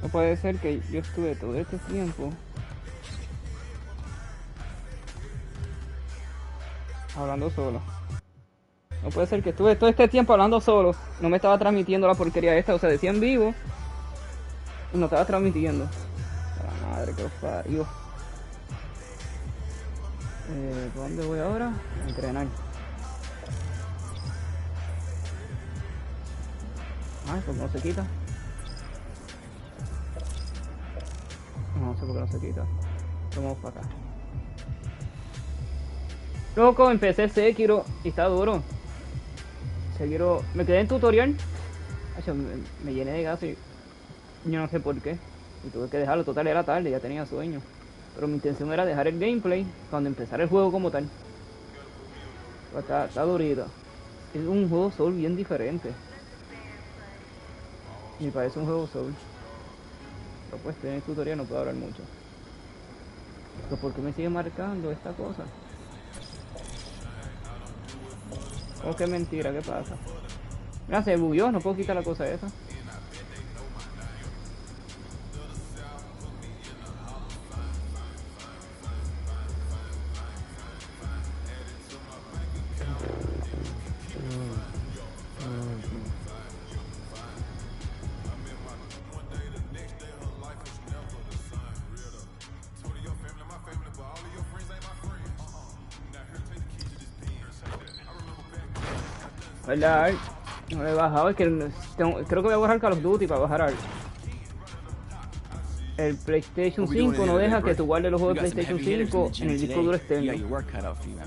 No puede ser que yo estuve todo este tiempo hablando solo. No puede ser que estuve todo este tiempo hablando solo. No me estaba transmitiendo la porquería esta. O sea, decía en vivo y no estaba transmitiendo. La madre que os parió. ¿Dónde voy ahora? A entrenar. Ah, pues no se quita. No sé por qué no se quita. Vamos para acá. Loco, empecé Sekiro y está duro. Sekiro, me quedé en tutorial. Me llené de gas y yo no sé por qué. Y tuve que dejarlo, total era tarde, ya tenía sueño. Pero mi intención era dejar el gameplay cuando empezara el juego como tal. Pero está durito. Es un juego Soul bien diferente. Me parece un juego Soul. Pero pues estoy en el tutorial, no puedo hablar mucho. Pero ¿por qué me sigue marcando esta cosa? Oh, qué mentira, ¿qué pasa? Mira, se bugueó, no puedo quitar la cosa esa. ¿Verdad? No lo he bajado, es que creo que voy a bajar Call of Duty para bajar algo. El PlayStation 5 no deja que tú guardes los juegos de PlayStation 5 en el disco duro externo.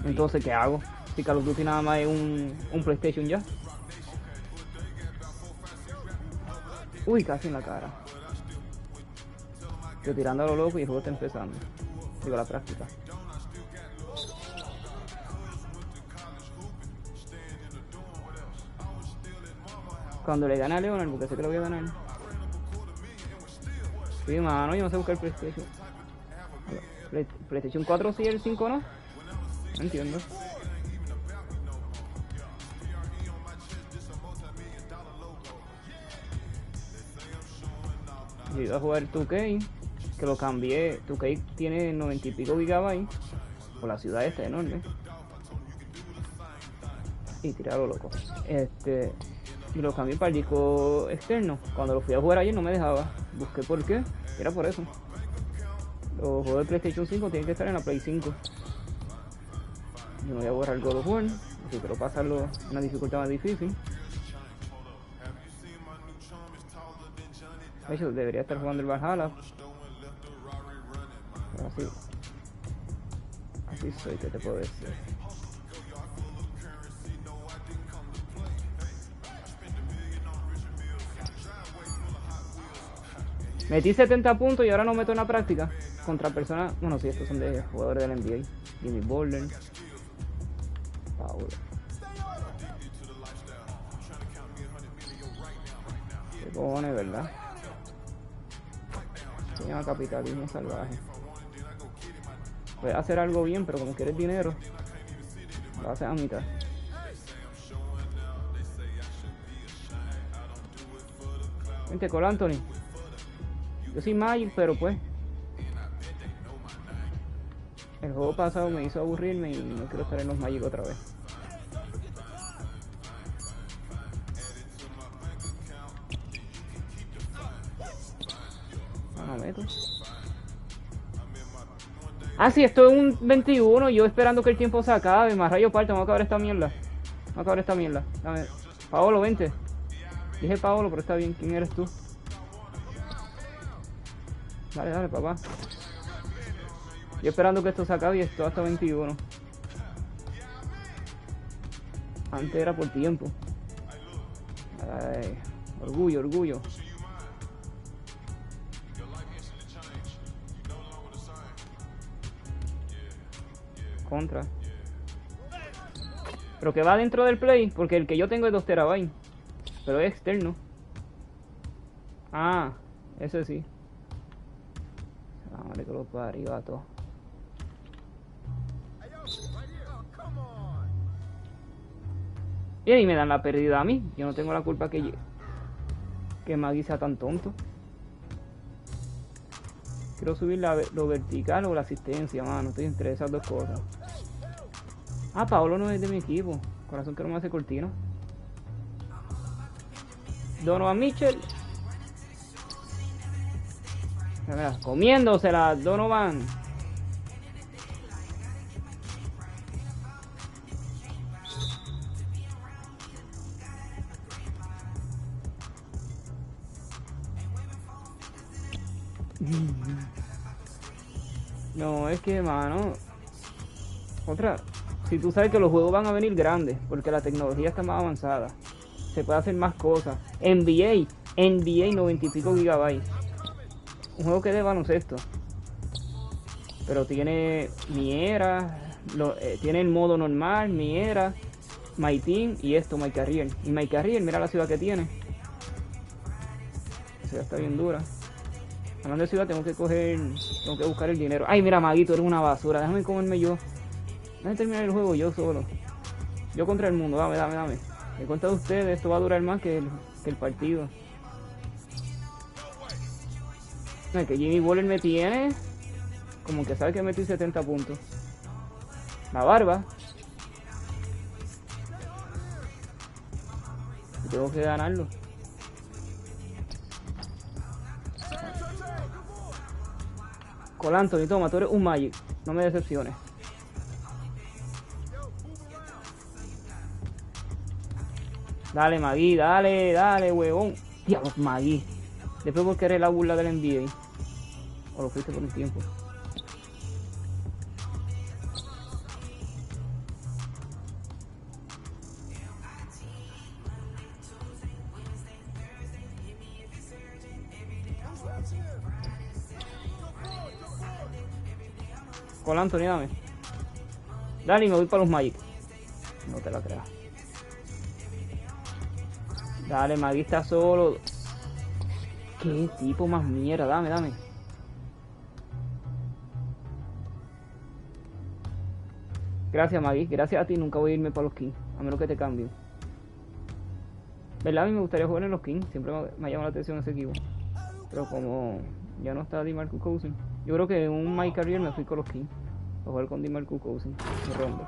Entonces, ¿qué hago? Si Call of Duty nada más es un PlayStation ya. Uy, casi en la cara. Estoy tirando a lo loco y el juego está empezando. Digo, la práctica. Cuando le gane a Leonard, porque sé que lo voy a ganar. Sí, mano, yo no sé buscar el PlayStation. PlayStation 4 sí, el 5 no. No entiendo. Yo iba a jugar 2K, que lo cambié. 2K tiene 90 y pico gigabytes. Por la ciudad esta enorme. Y tirarlo loco. Y lo cambié para el disco externo. Cuando lo fui a jugar ayer no me dejaba. Busqué por qué. Era por eso. Los juegos de PlayStation 5 tienen que estar en la Play 5. Yo no voy a borrar God of War. Si quiero pasarlo en una dificultad más difícil. De hecho, debería estar jugando el Valhalla. Pero así soy, ¿qué te puedo decir? Metí 70 puntos y ahora no meto en la práctica contra personas. Bueno, sí, estos son de jugadores del NBA. Jimmy Butler, Paulo. Qué cojones, ¿verdad? Se llama capitalismo salvaje. Puedes hacer algo bien, pero como quieres dinero, lo haces a mitad. Vente con Anthony. Yo soy Magic, pero pues el juego pasado me hizo aburrirme y no quiero estar en los Magic otra vez. No meto. Ah, sí, esto es un 21. Yo esperando que el tiempo se acabe. Más rayo parte, vamos a acabar esta mierda. Vamos a acabar esta mierda. Dame. Paolo, vente. Dije Paolo, pero está bien. ¿Quién eres tú? Dale, dale, papá. Yo esperando que esto se acabe y esto hasta 21. Antes era por tiempo. Ay, orgullo, orgullo. Contra. Pero que va dentro del Play, porque el que yo tengo es 2 TB. Pero es externo. Ah, ese sí. Vale, que lo parió a todo. Y ahí me dan la pérdida a mí. Yo no tengo la culpa que Maggie sea tan tonto. Quiero subir lo vertical o la asistencia, mano. Estoy entre esas dos cosas. Ah, Paolo no es de mi equipo. Corazón que no me hace cortino. Donovan Mitchell. Mira, comiéndosela, Donovan. No, es que, mano. Si tú sabes que los juegos van a venir grandes, porque la tecnología está más avanzada. Se puede hacer más cosas. NBA 90 y pico gigabytes. Un juego que es de baloncesto. Pero tiene mi era, tiene el modo normal, mi era, My Team y esto, My Career. Y My Career, mira la ciudad que tiene. La ciudad está bien dura. Hablando de ciudad, tengo que buscar el dinero. Ay, mira, Maguito, eres una basura. Déjame comerme yo. Déjame terminar el juego yo solo. Yo contra el mundo, dame. Me cuenta de ustedes, esto va a durar más que el partido. No, es que Jimmy Waller me tiene como que sabe que metí 70 puntos. La barba. Y tengo que ganarlo. Cole Anthony, toma, tú eres un Magic. No me decepciones. Dale, Magui, dale, huevón. Diablos, Magui. Después porque eres la burla del NBA. O lo fuiste por un tiempo. Cole Anthony, dame. Dale, y me voy para los Magic. No te la creas. Dale, Magui está solo. Qué tipo más mierda, dame. Gracias, Magui, gracias a ti nunca voy a irme para los Kings, a menos que te cambien. ¿Verdad? A mí me gustaría jugar en los Kings, siempre me ha llamado la atención ese equipo. Pero como ya no está DeMarcus Cousins, yo creo que en un My Career me fui con los Kings. A jugar con DeMarcus Cousins, de ronda.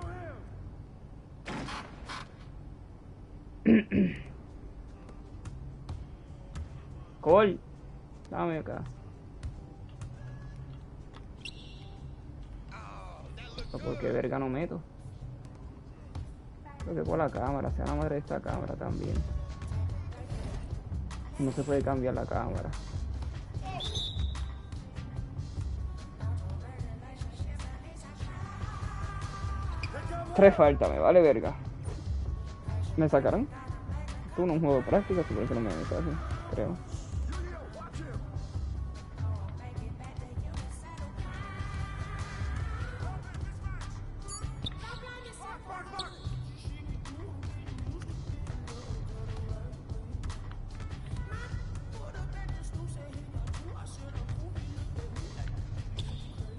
Cole, dame acá. Porque verga no meto. Creo que por la cámara, sea la madre de esta cámara también. No se puede cambiar la cámara. Tres faltas, me vale verga. ¿Me sacaron? Esto no es un juego de práctica, por eso no me sacan, creo.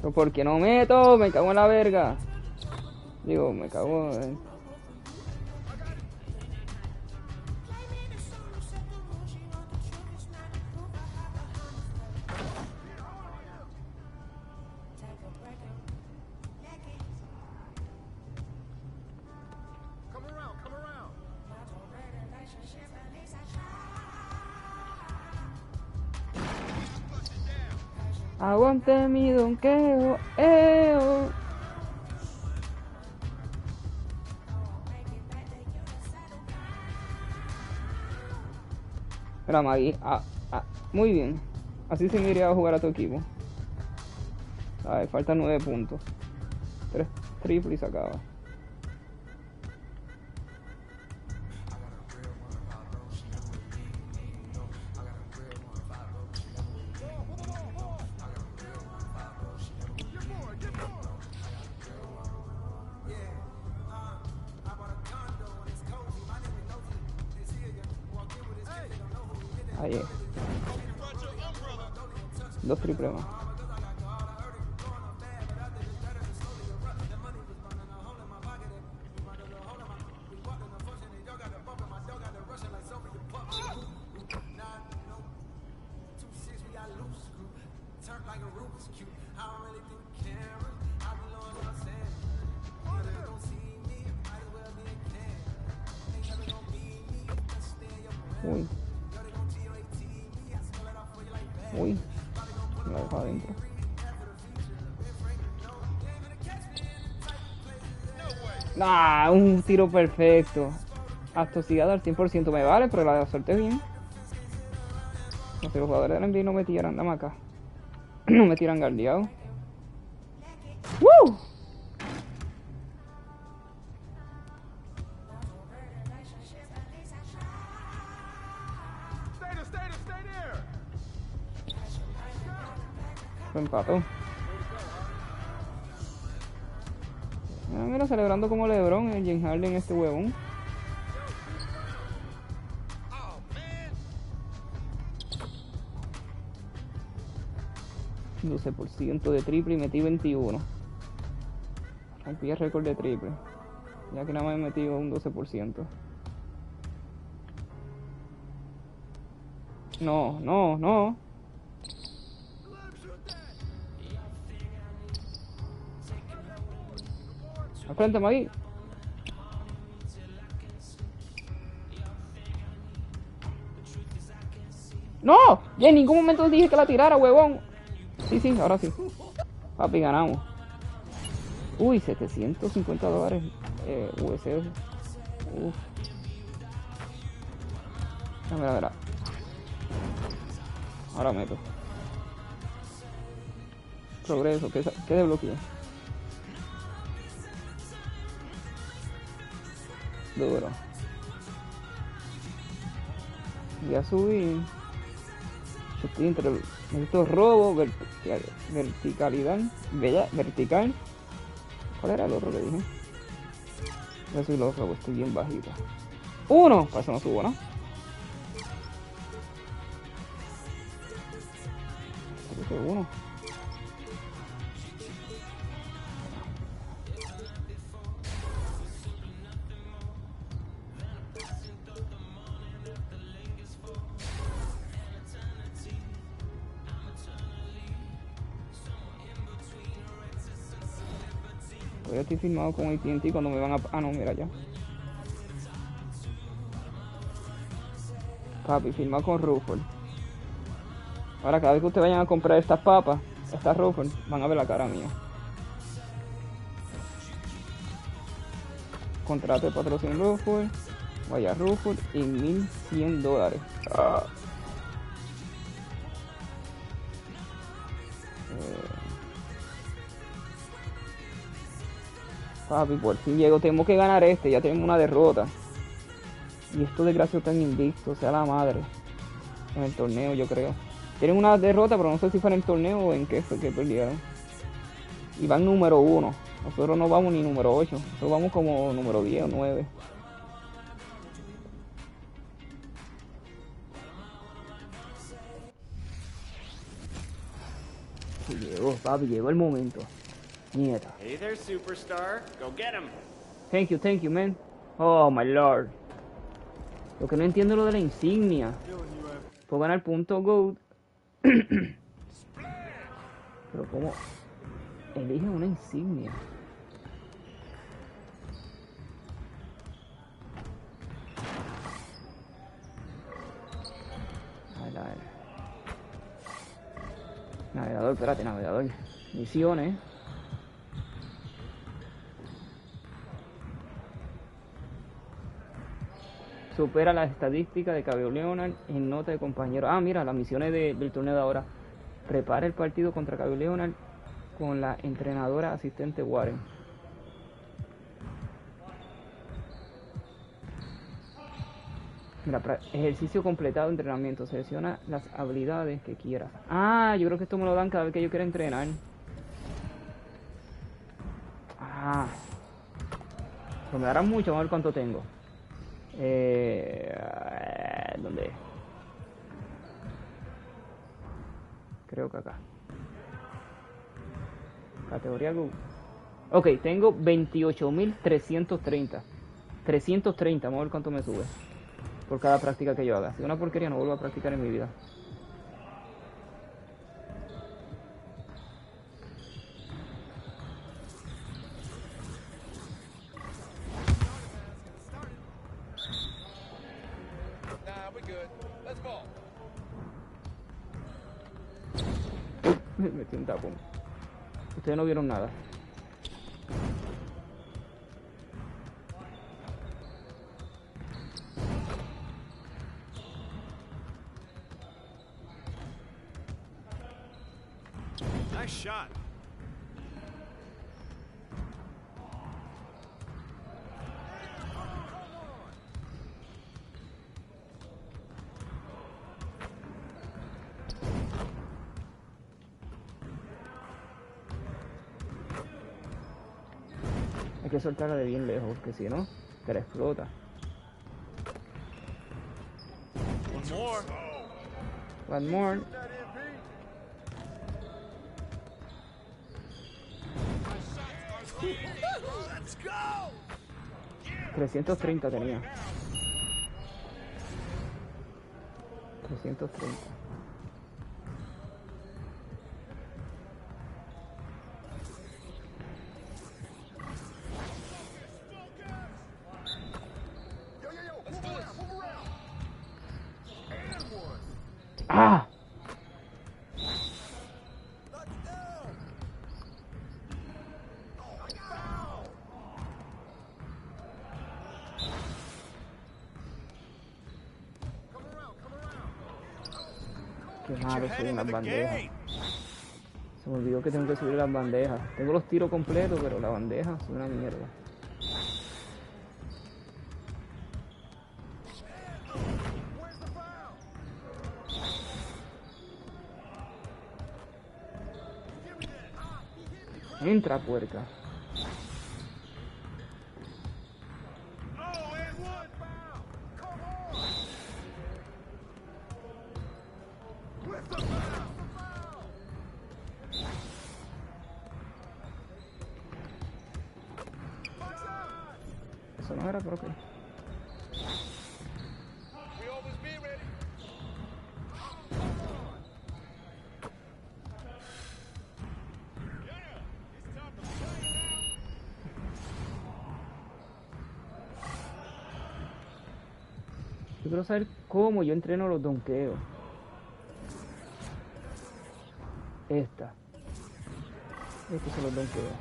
Pero ¿por qué no meto? Me cago en la verga. Digo, me cago en... Aguante mi donqueo, Mira, Magui, muy bien. Así se me iría a jugar a tu equipo. A ver, faltan 9 puntos. 3 triples y se acaba. Ahí es. 2 triples más. Uy. Uy. Me la dejo adentro. ¡Ah! Un tiro perfecto. Atosigado al 100% me vale, pero la solté bien. No sé, los jugadores del NBA no me tiran, dame acá. No me tiran guardiado. ¡Woo! Lo empató. Ah, mira, celebrando como LeBron, el James Harden, este huevón. %12% de triple y metí 21. Rompí el récord de triple. Ya que nada más he metido un 12%. No, no, no. Al frente, Magui. ¡No! Ya en ningún momento dije que la tirara, huevón. Sí, sí, ahora sí. Papi, ganamos. Uy, $750 USD. Uf. Mira, mira. Ahora meto. Progreso, ¿qué desbloqueé? Duro. Voy a subir. Yo estoy entre. Necesito robo, verticalidad. Vertical. ¿Cuál era el otro que dije? Voy a subir los robos, estoy bien bajito. ¡Uno! Para eso no subo, ¿no? Uno. Yo estoy firmado con AT&T cuando me van a... Ah, no, mira ya. Papi, firmado con Ruffle. Ahora, cada vez que ustedes vayan a comprar estas papas, estas Ruffle, van a ver la cara mía. Contrato de patrocinio Ruffle. Vaya Ruffle y $1100. Ah. Papi, por fin llego. Tenemos que ganar este. Ya tenemos una derrota. Y estos desgraciados están invictos. Sea la madre. En el torneo, yo creo. Tienen una derrota, pero no sé si fue en el torneo o en qué fue que perdieron. Y van número 1. Nosotros no vamos ni número 8. Nosotros vamos como número 10 o 9. Llegó, papi, llegó el momento. Nieta. Hey there, superstar. Go get him. Thank you, man. Oh, my lord. Lo que no entiendo es lo de la insignia. Puedo ganar punto gold. Pero ¿cómo? Elige una insignia. A ver. Navegador, espérate, navegador. Misiones. Supera las estadísticas de Cabello Leonard en nota de compañero. Ah, mira, las misiones del torneo de ahora. Prepara el partido contra Cabello Leonard con la entrenadora asistente Warren. Mira, ejercicio completado, entrenamiento. Selecciona las habilidades que quieras. Ah, yo creo que esto me lo dan cada vez que yo quiera entrenar. Ah. Pues me darán mucho, vamos a ver cuánto tengo. ¿Dónde? Creo que acá. Categoría Google. Ok, tengo 28.330. 330, vamos a ver cuánto me sube. Por cada práctica que yo haga. Si es una porquería, no vuelvo a practicar en mi vida. Me metí un tapón. Ustedes no vieron nada. Nice shot. Hay que soltarla de bien lejos, porque si no, te la explota. One more. One more. Let's go. 330 tenía. 330. ¡Ah! Qué malo subir las bandejas. Se me olvidó que tengo que subir las bandejas. Tengo los tiros completos, pero la bandeja es una mierda. Entra, puerca. Eso no era, pero ok. Yo quiero saber cómo yo entreno los donkeos. Estos son los donkeos.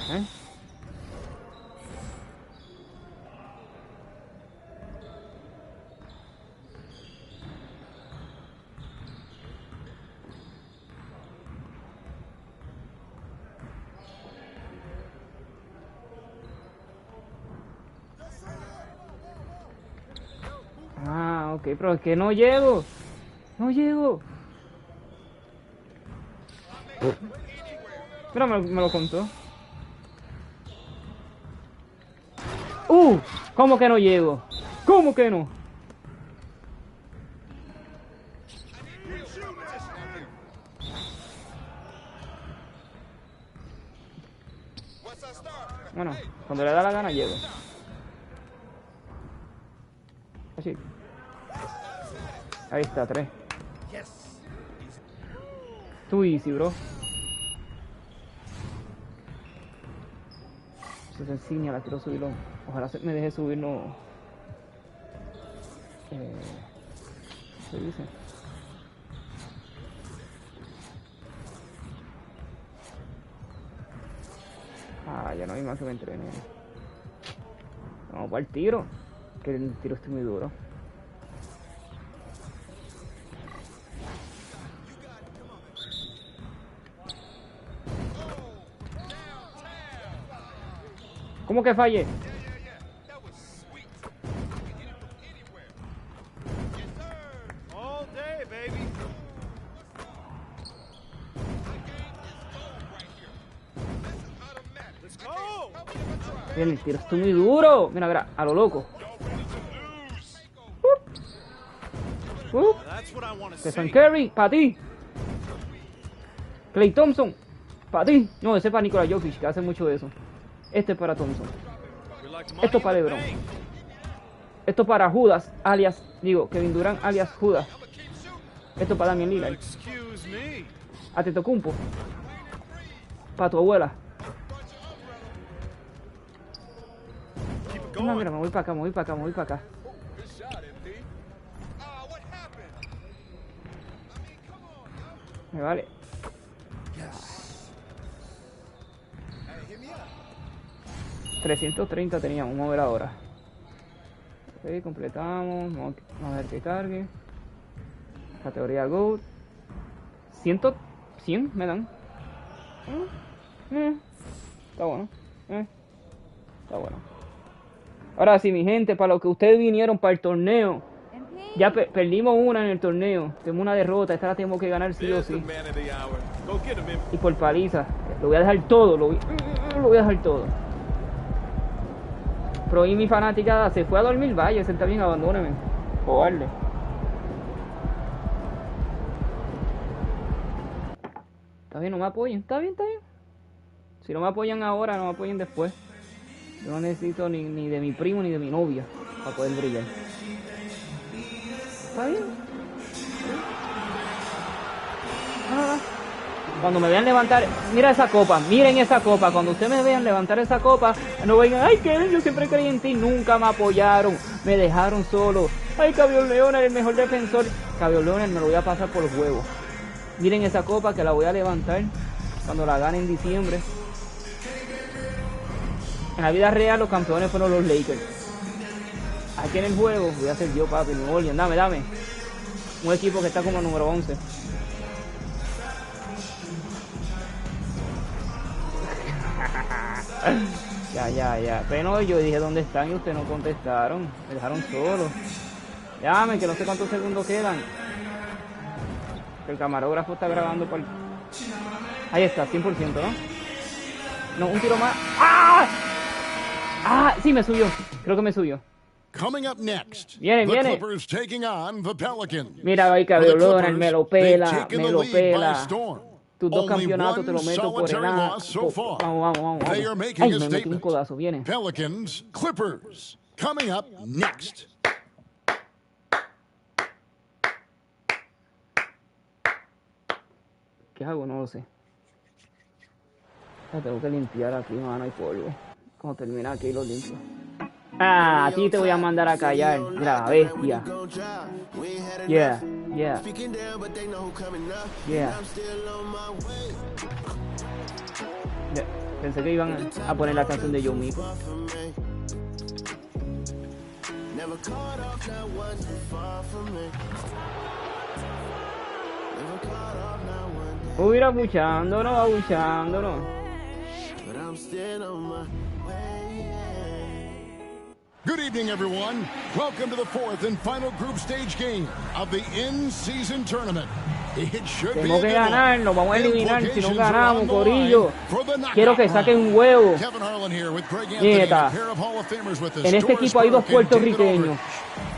¿Eh? Ah, ok, pero es que no llego. No llego. Mira, me lo contó. ¿Cómo que no llego? ¿Cómo que no? Bueno, cuando le da la gana llego. Así. Ahí está, 3. Tú easy, bro. Eso es sencilla, la quiero subirlo. Ojalá me deje subirlo. ¿Qué se dice? Ah, ya no hay más que me entrene. Vamos para el tiro. Que el tiro esté muy duro. ¿Cómo que falle? Bien, el tiro está muy duro. Mira, mira, a lo loco. Stephen Curry, para ti. Klay Thompson, para ti. No, ese es para Nikola Jokic, que hace mucho de eso. Este es para Thompson. Esto es para LeBron. Esto es para Judas, alias, digo, Kevin Durant, alias Judas. Esto es para Damian Lillard. Antetokounmpo. Para tu abuela. No, mira, me voy para acá, me voy para acá, me voy para acá. Me vale. 330 teníamos, vamos a ver ahora. Ok, completamos, vamos a ver que cargue. Categoría Gold. 100 me dan. Está bueno. Está bueno. Ahora sí, mi gente, para lo que ustedes vinieron para el torneo. Ya perdimos una en el torneo. Tenemos una derrota. Esta la tenemos que ganar sí o sí. Y por paliza. Lo voy a dejar todo. Lo voy a dejar todo. Pero y mi fanática se fue a dormir. Vaya, ese está bien, abandóneme. Cobarde. Está bien, no me apoyen. Está bien, está bien. Si no me apoyan ahora, no me apoyen después. Yo no necesito ni de mi primo ni de mi novia para poder brillar. ¿Está bien? Cuando me vean levantar, mira esa copa, miren esa copa. Cuando ustedes me vean levantar esa copa, no vengan, ay, que yo siempre creí en ti, nunca me apoyaron, me dejaron solo. Ay, Leonard, el mejor defensor. Leonard, me lo voy a pasar por los huevos. Miren esa copa que la voy a levantar cuando la gane en diciembre. En la vida real los campeones fueron los Lakers. Aquí en el juego voy a ser yo, papi, New Orleans. Dame. Un equipo que está como número 11. Ya. Pero yo dije dónde están y ustedes no contestaron. Me dejaron solo. Llame, que no sé cuántos segundos quedan. El camarógrafo está grabando por... Ahí está, 100%, ¿no? No, un tiro más. ¡Ah! Sí, me subió. Creo que me subió. Viene. Mira, ahí Leonard, me lo pela. Tus dos campeonatos te lo meto por el lado. Vamos. Ay, me metí un codazo, viene. Pelicans, Clippers, coming up next. ¿Qué hago? No lo sé. Tengo que limpiar aquí, mano, hay polvo. Cuando termina aquí lo limpio. A ti te voy a mandar a callar, la bestia. Yeah. Pensé que iban a poner la canción de Yo Mico. Hubiera abuchándonos. Good evening, everyone. Welcome to the fourth and final group stage game of the in-season tournament. Tenemos que ganar, nos vamos a eliminar si no ganamos, corillo. Quiero que saquen un huevo. Nieta, en este equipo hay dos puertorriqueños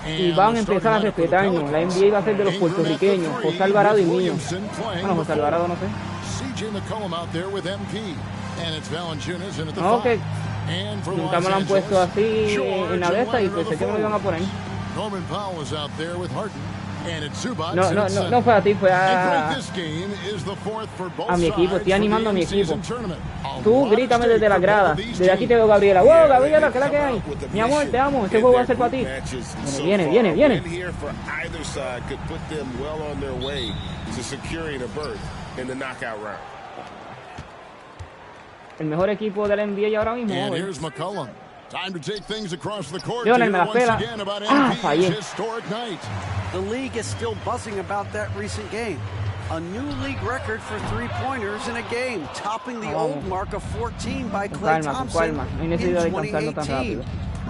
y van a empezar a respetarnos. La NBA va a ser de los puertorriqueños, José Alvarado y mío. Bueno, José Alvarado no sé. No, que nunca me lo han puesto así en la de esta y pensé que me lo iban a poner. No fue a ti, fue a mi equipo, estoy animando a mi equipo. Tú grítame desde la grada, desde aquí te veo Gabriela. ¡Wow, Gabriela, qué es la que hay! Mi amor, te amo, este juego va a ser para ti. Viene. El mejor equipo de la NBA ahora mismo. Leonard, me la pela. Fallé. The league is still buzzing about that recent game. A new league record for three-pointers in a game, topping the old mark of 14 by Klay Thompson in 2018.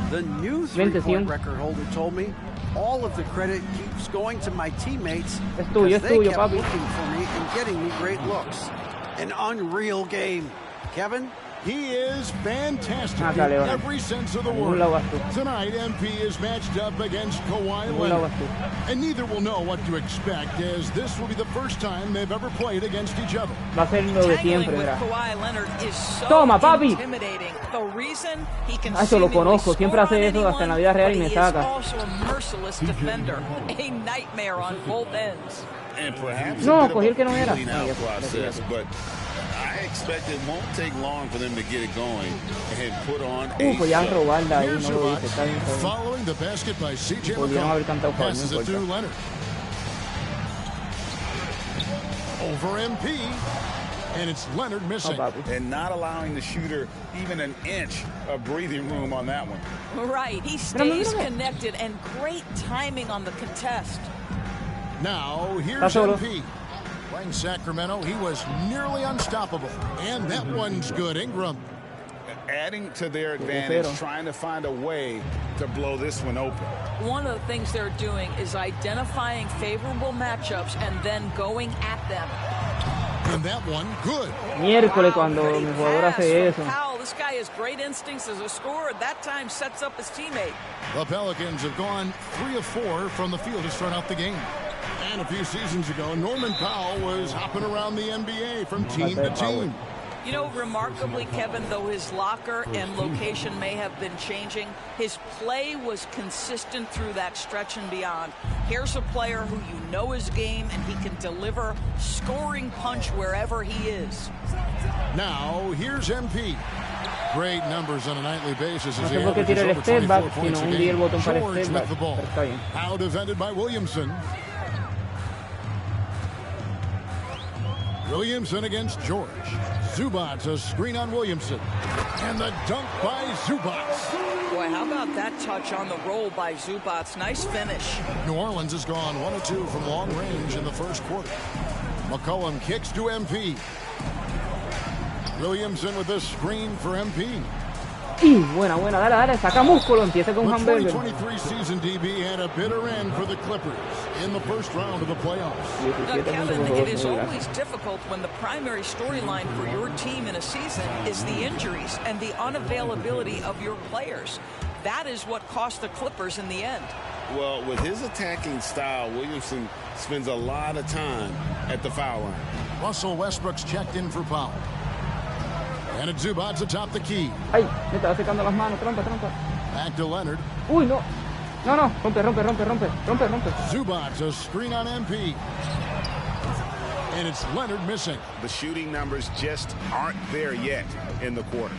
The new three-point record holder told me all of the credit keeps going to my teammates because they kept looking for me and getting me great looks. An unreal game. Kevin? He is fantastic in every sense of the word. Tonight, MP is matched up against Kawhi Leonard. And neither will know what to expect, as this will be the first time they've ever played against each other. Va a ser lo de siempre, ¿verdad? Toma, papi. Eso lo conozco, siempre hace eso hasta en la vida real y me saca. No, cogí el que no era. expect it won't take long for them to get it going and put on a podían robarla ahí, Here's no lo Zubac. hice, está bien, está bien. Following the basket by C.J. Podían haber McCollum. cantado foul, no Passes it to importa. Leonard. Over MP. And it's Leonard missing. And not allowing the shooter even an inch of breathing room on that one. Right, he stays connected and great timing on the contest. Now, here's MP. Playing Sacramento, he was nearly unstoppable. And that one's good. Ingram. Adding to their advantage, trying to find a way to blow this one open. One of the things they're doing is identifying favorable matchups and then going at them. And that one, good. Miércoles cuando mi jugador hace eso. Powell, this guy has great instincts as a scorer. That time sets up his teammate. The Pelicans have gone 3 of 4 from the field to start out the game. And a few seasons ago, Norman Powell was hopping around the NBA from team to team. You know, remarkably, Kevin, though his locker and location may have been changing, his play was consistent through that stretch and beyond. Here's a player who you know his game, and he can deliver scoring punch wherever he is. Now, here's MP. Great numbers on a nightly basis as he No sé por qué tira el averages over step 24 back, points sino a hundí el game. botón para George step back, with the ball. pero está bien. Out defended by Williamson. Williamson against George. Zubac, a screen on Williamson. And the dunk by Zubac. Boy, how about that touch on the roll by Zubac? Nice finish. New Orleans has gone 1 of 2 from long range in the first quarter. McCollum kicks to MP. Williamson with a screen for MP. Y buena, dale, dale, saca músculo, empieza con The un hamburger. 2023 season DB had a bitter end for the Clippers in the first round of the playoffs. Now, Kevin, it is always difficult when the primary storyline for your team in a season is the injuries and the unavailability of your players. That is what cost the Clippers in the end. Well, with his attacking style, Williamson spends a lot of time at the foul line. Russell Westbrook's checked in for Powell. And it's Zubac atop the key. Ay, me estaba secando las manos, trampa. Back to Leonard. Uy, no. No, rompe. Zubac, a screen on MP. And it's Leonard missing. The shooting numbers just aren't there yet in the quarter.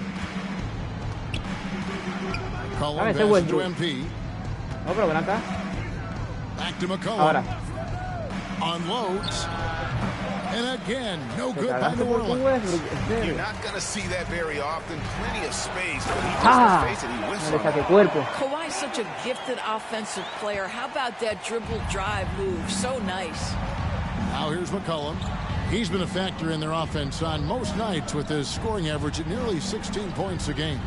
McCollum passes to MP. No, pero ven acá. Back to McCollum. Ahora. Unloads. And again, no good by New Orleans. You're not going to see that very often. Plenty of space, but he just face it. He whiffs on it. Cuerpo. Kawhi's such a gifted offensive player. How about that dribble drive move? So nice. Now here's McCollum. He's been a factor in their offense on most nights with his scoring average at nearly 16 points a game.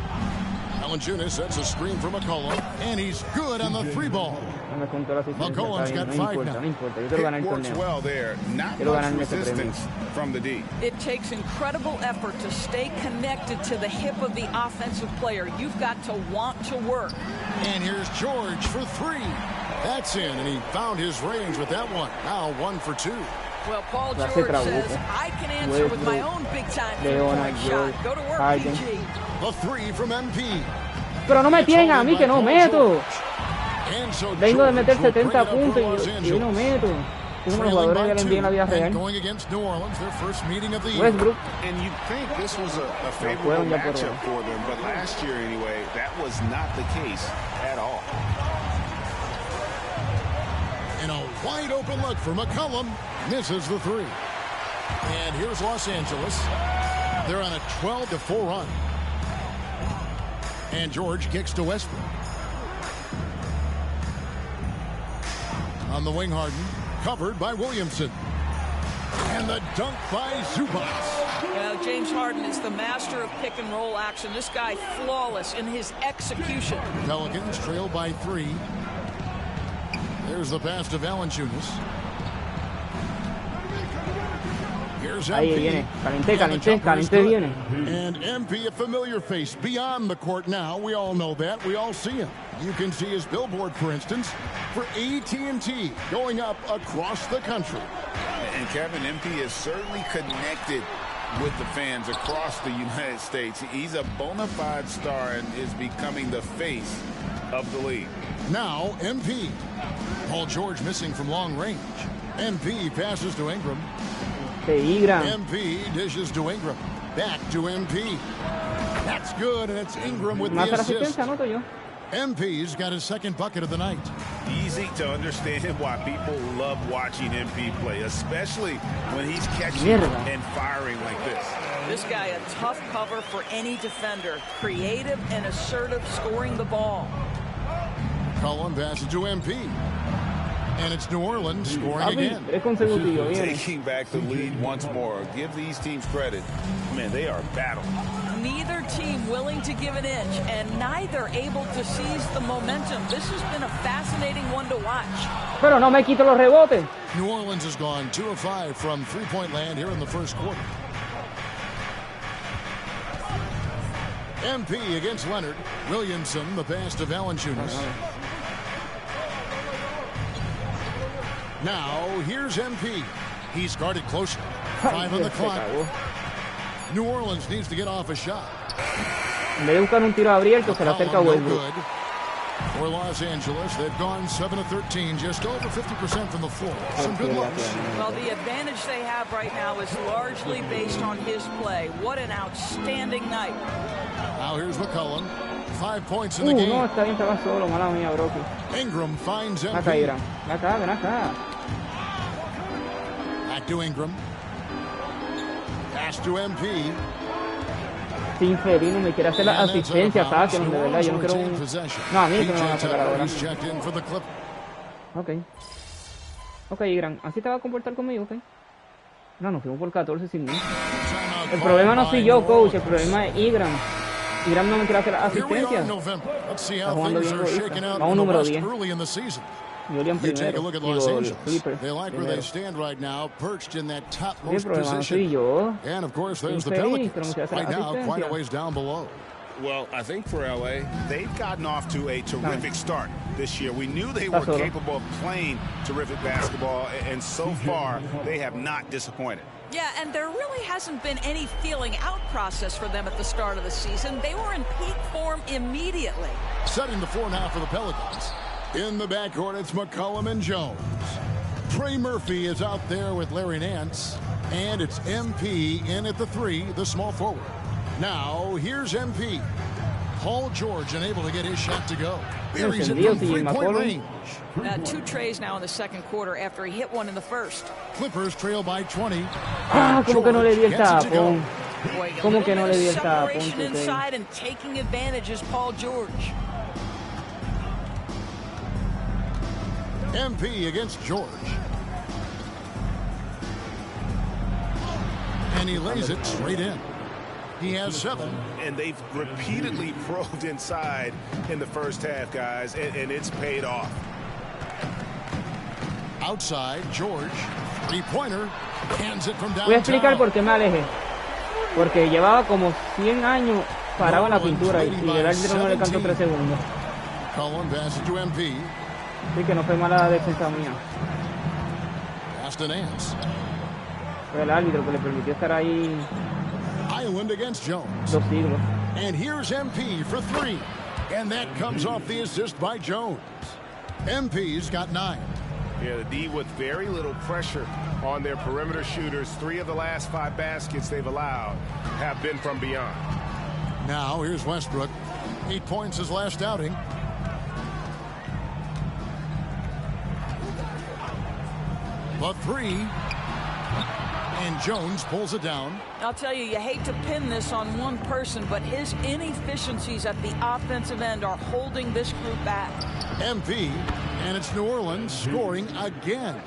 Valanciunas sets a screen for McCollum, and he's good on the 3 ball. McCollum's got 5 now. It works well there. Not much resistance from the D. It takes incredible effort to stay connected to the hip of the offensive player. You've got to want to work. And here's George for 3. That's in, and he found his range with that one. Now 1 for 2. Well, Paul George says, I can answer with my own big-time three-point shot. Go to work, PG. The 3 from MP. Pero no me tienen a mí que no meto. Vengo de meter 70 puntos y no meto. Es como los jugadores que le envían la vida real. Westbrook. And you'd think this was a favorable matchup for them, but last year anyway, that was not the case at all. And a wide open look for McCollum. Misses the 3. And here's Los Angeles. They're on a 12-4 run. And George kicks to Westbrook. On the wing, Harden. Covered by Williamson. And the dunk by Zubac. Well, James Harden is the master of pick and roll action. This guy flawless in his execution. Pelicans trail by 3. There's the pass to Valanciunas. Here's MP. Calenté viene. And MP, a familiar face beyond the court now. We all know that. We all see him. You can see his billboard, for instance, for AT&T going up across the country. And Kevin, MP is certainly connected with the fans across the United States. He's a bona fide star and is becoming the face of the league. Now, MP. Paul George missing from long range. MP passes to Ingram. MP dishes to Ingram. Back to MP. That's good, and it's Ingram with the assist. MP's got his second bucket of the night. Easy to understand why people love watching MP play, especially when he's catching and firing like this. This guy, a tough cover for any defender. Creative and assertive scoring the ball. Cullen passes to MP. And it's New Orleans scoring again. Taking back the lead once more. Give these teams credit. Man, they are battling. Neither team willing to give an inch, and neither able to seize the momentum. This has been a fascinating one to watch. Pero no me quito los rebotes. New Orleans has gone 2 of 5 from three-point land here in the first quarter. MP against Leonard. Williamson, the pass to Valanciunas. Now, here's MP. He's guarded closely. 5 on the clock. New Orleans needs to get off a shot. En vez de buscar un tiro abierto, se le acerca Westbrook. For Los Angeles, they've gone 7 of 13, just over 50% from the floor. Some good looks. Well, the advantage they have right now is largely based on his play. What an outstanding night. Now here's McCollum. 5 points in the game. No, está bien, estaba solo, mala mía, Brocky. Ingram finds MP. Acá, Ingram. Acá, ven acá. Back to Ingram. Pass to MP. Sincerino me quiere hacer la asistencia, saquen, de verdad, yo no quiero un... No, a mí se me van a sacar ahora. Ok, Ingram, ¿así te va a comportar conmigo? Ok. No, nos fuimos por 14 sin mí. El problema no soy yo, coach, el problema es Ingram. Ingram no me quiere hacer asistencia. Está jugando bien egoísta. Vamos número 10. Julian primero. They like where they stand right now, perched in that topmost position. And of course, there's the Pelicans. Right now, quite a ways down below. Well, I think for LA, they've gotten off to a terrific start this year. We knew they were capable of playing terrific basketball, and so far, they have not disappointed. Yeah, and there really hasn't been any feeling out process for them at the start of the season. They were in peak form immediately. Setting the floor now for the Pelicans. In the backcourt, it's McCollum and Jones. Trey Murphy is out there with Larry Nance. And it's MP in at the 3, the small forward. Now, here's MP. Paul George unable to get his shot to go. Buries it from three-point range. 2 trays now in the second quarter after he hit one in the first. Clippers trail by 20. Como que no le di el tapón. Como que no le di el tapón. Separation inside and taking advantage is Paul George. MP against George. And he lays it straight in. He has 7. And they've repeatedly probed inside in the first half, guys, and it's paid off. Outside, George. Three-pointer. Hands it from downtown. Voy a explicar por qué me alejé. Porque llevaba como 100 años parado en la pintura y el árbitro no le cantó 3 segundos. Cullen passes to MP. Sí, que no fue mala defensa mía. Pass to Nance. Fue el árbitro que le permitió estar ahí. Island against Jones. 2 siglos. And here's MP for 3. And that comes off the assist by Jones. MP's got 9. Yeah, the D with very little pressure on their perimeter shooters. 3 of the last 5 baskets they've allowed have been from beyond. Now here's Westbrook. 8 points his last outing. The 3. And Jones pulls it down. I'll tell you, you hate to pin this on one person, but his inefficiencies at the offensive end are holding this group back. MP, and it's New Orleans scoring again.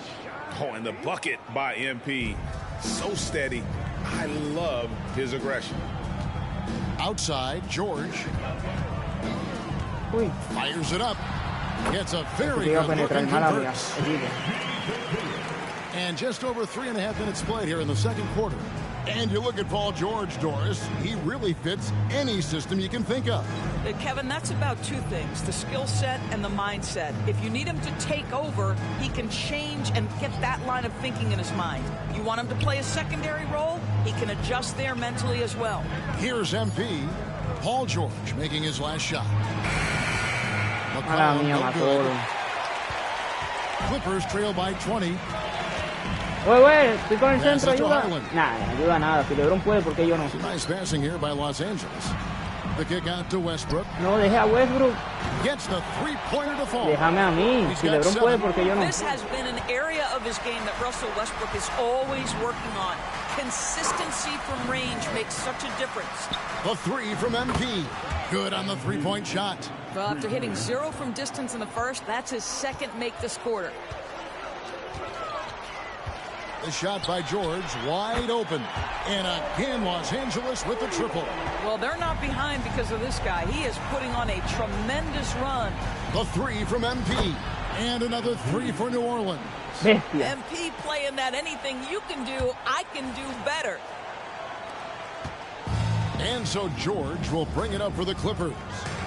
Oh, and the bucket by MP. So steady. I love his aggression. Outside, George. Fires it up. Gets a very good look and converts. And just over 3.5 minutes played here in the second quarter. And you look at Paul George, Doris, he really fits any system you can think of. Kevin, that's about 2 things, the skill set and the mindset. If you need him to take over, he can change and get that line of thinking in his mind. You want him to play a secondary role, he can adjust there mentally as well. Here's MP, Paul George making his last shot. Clippers trail by 20. Güey, estoy con el centro, ayuda. Nah, no ayuda nada. Si LeBron puede, ¿por qué yo no? Nice passing here by Los Angeles. The kick out to Westbrook. No, deje a Westbrook. Gets the three-pointer to fall. Déjame a mí. Si LeBron puede, ¿por qué yo no? This has been an area of his game that Russell Westbrook is always working on. Consistency from range makes such a difference. The three from MP. Good on the three-point shot. Well, after hitting 0 from distance in the first, that's his second make this quarter. The shot by George, wide open. And again, Los Angeles with the triple. Well, they're not behind because of this guy. He is putting on a tremendous run. The three from MP. And another three for New Orleans. MP playing that anything you can do, I can do better. And so George will bring it up for the Clippers.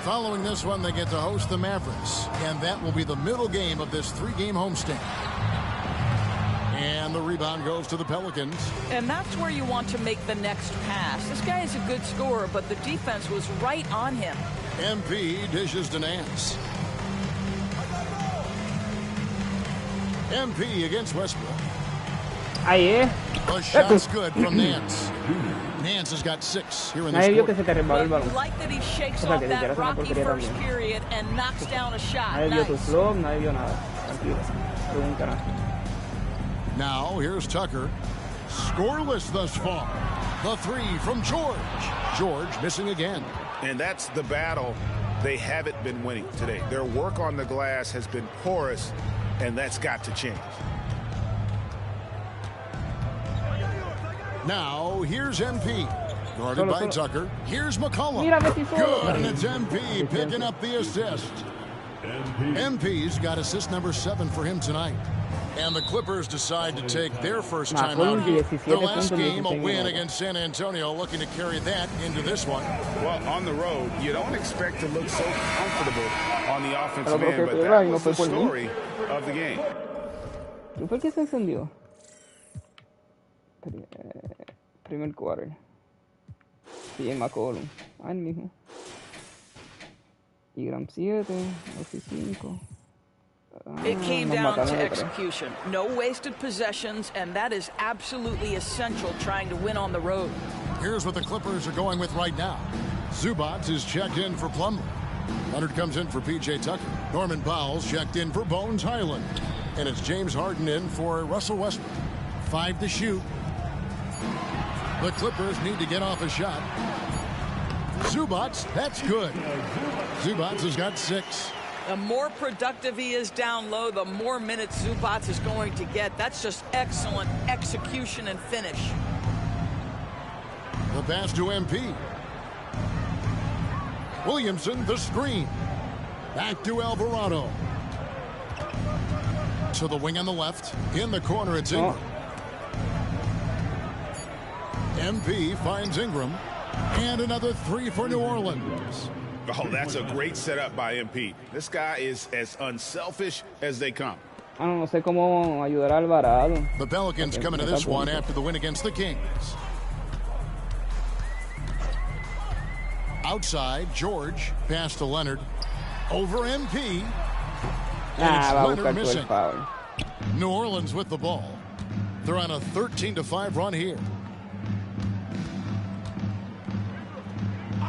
Following this one, they get to host the Mavericks. And that will be the middle game of this three-game homestand. And the rebound goes to the Pelicans. And that's where you want to make the next pass. This guy is a good scorer, but the defense was right on him. MP dishes to Nance. MP against Westbrook. Ahí The shot's good from Nance. Nance has got 6 here in this quarter. I like that he shakes off that rocky first period and knocks down a shot. Nadie vio tu flop, nadie vio nada. Tranquilo. Pregunta. Now, here's Tucker. Scoreless thus far. The three from George. George missing again. And that's the battle they haven't been winning today. Their work on the glass has been porous, and that's got to change. Now, here's MP. Guarded by Tucker. Here's McCollum. Good, and it's MP picking up the assist. MP's got assist number 7 for him tonight. And the Clippers decide to take their first time out here. Their last game, a win against San Antonio, looking to carry that into this one. Well, on the road, you don't expect to look so comfortable on the offensive end, but that was the story of the game. ¿Por qué se encendió? Primer quarter. Sí, en McCollum. Ah, el mismo. Y Gram 7, 5. It came down to execution. No wasted possessions, and that is absolutely essential trying to win on the road. Here's what the Clippers are going with right now. Zubac is checked in for Plumlee. Leonard comes in for P.J. Tucker. Norman Powell's checked in for Bones Highland. And it's James Harden in for Russell Westbrook. 5 to shoot. The Clippers need to get off a shot. Zubac, that's good. Zubac has got 6. The more productive he is down low, the more minutes Zubac is going to get. That's just excellent execution and finish. The pass to MP. Williamson, the screen. Back to Alvarado. To the wing on the left. In the corner, it's Ingram. MP finds Ingram. And another 3 for New Orleans. Oh, that's a great setup by MP. This guy is as unselfish as they come. No sé cómo ayudar a Alvarado. The Pelicans come into this one after the win against the Kings. Outside, George. Pass to Leonard. Over MP. And it's Leonard missing. New Orleans with the ball. They're on a 13-5 run here.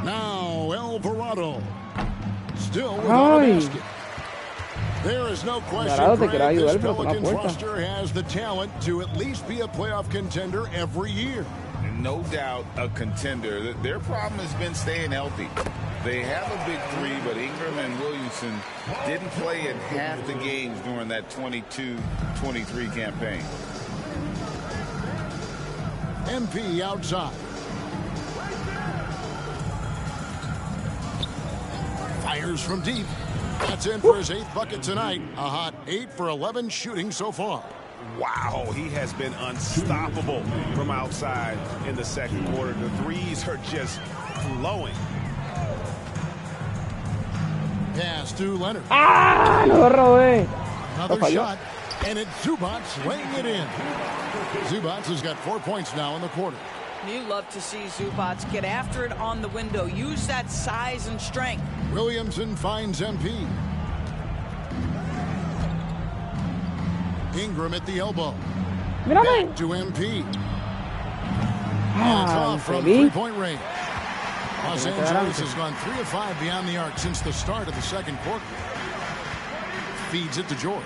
Now Alvarado. Still without a basket. There is no question, Greg, this Pelicans roster has the talent to at least be a playoff contender every year. No doubt a contender. Their problem has been staying healthy. They have a big 3, but Ingram and Williamson didn't play in half the games during that 22-23 campaign. MP outside. Fires from deep. That's in for his 8th bucket tonight. A hot 8 for 11 shooting so far. Wow, he has been unstoppable from outside in the second quarter. The threes are just flowing. Pass to Leonard. Lo robé. Another shot, and it's Zubac laying it in. Zubac has got 4 points now in the quarter. You love to see Zubac get after it on the window. Use that size and strength. Williamson finds MP. Ingram at the elbow. Mírame. Back to MP. And it's off from three-point range. Los Angeles has gone 3 of 5 beyond the arc since the start of the second quarter. Feeds it to George.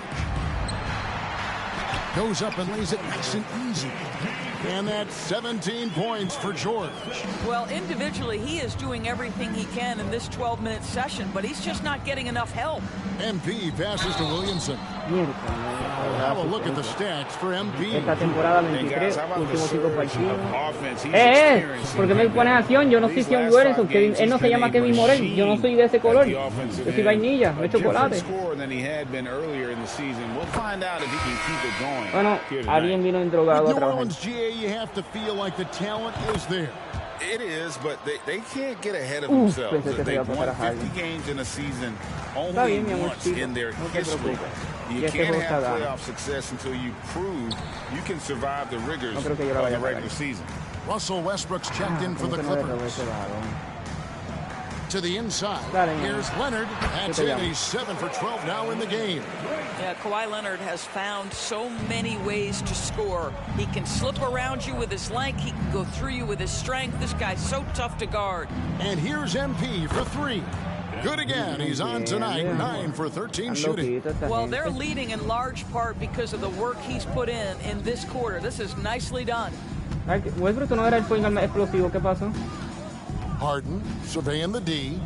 Goes up and lays it nice and easy. And that's 17 points for George. Well, individually, he is doing everything he can in this 12-minute session, but he's just not getting enough help. MP passes to Williamson. Have a look at the stats for MP. Esta temporada 23, últimos 5 partidos. ¿Por qué me pones a Sion? Yo no soy Sion Williamson. Él no se llama Kevin Morel. Yo no soy de ese color. Yo soy vainilla, no chocolate. Bueno, alguien vino drogado a trabajar. You have to feel like the talent is there. It is, but they can't get ahead of themselves. They've won 50 games in a season only once in their history. You can't have playoff success until you prove you can survive the rigors of the regular season. Russell Westbrook's checked in for the Clippers. To the inside. Here's Leonard. That's it. He's 7 for 12 now in the game. Yeah, Kawhi Leonard has found so many ways to score. He can slip around you with his length. He can go through you with his strength. This guy's so tough to guard. And here's MP for 3. Good again. He's on tonight. 9 for 13 shooting. Well, they're leading in large part because of the work he's put in this quarter. This is nicely done. Westbrook no era el point más explosivo. ¿Qué pasó? Harden surveying the D.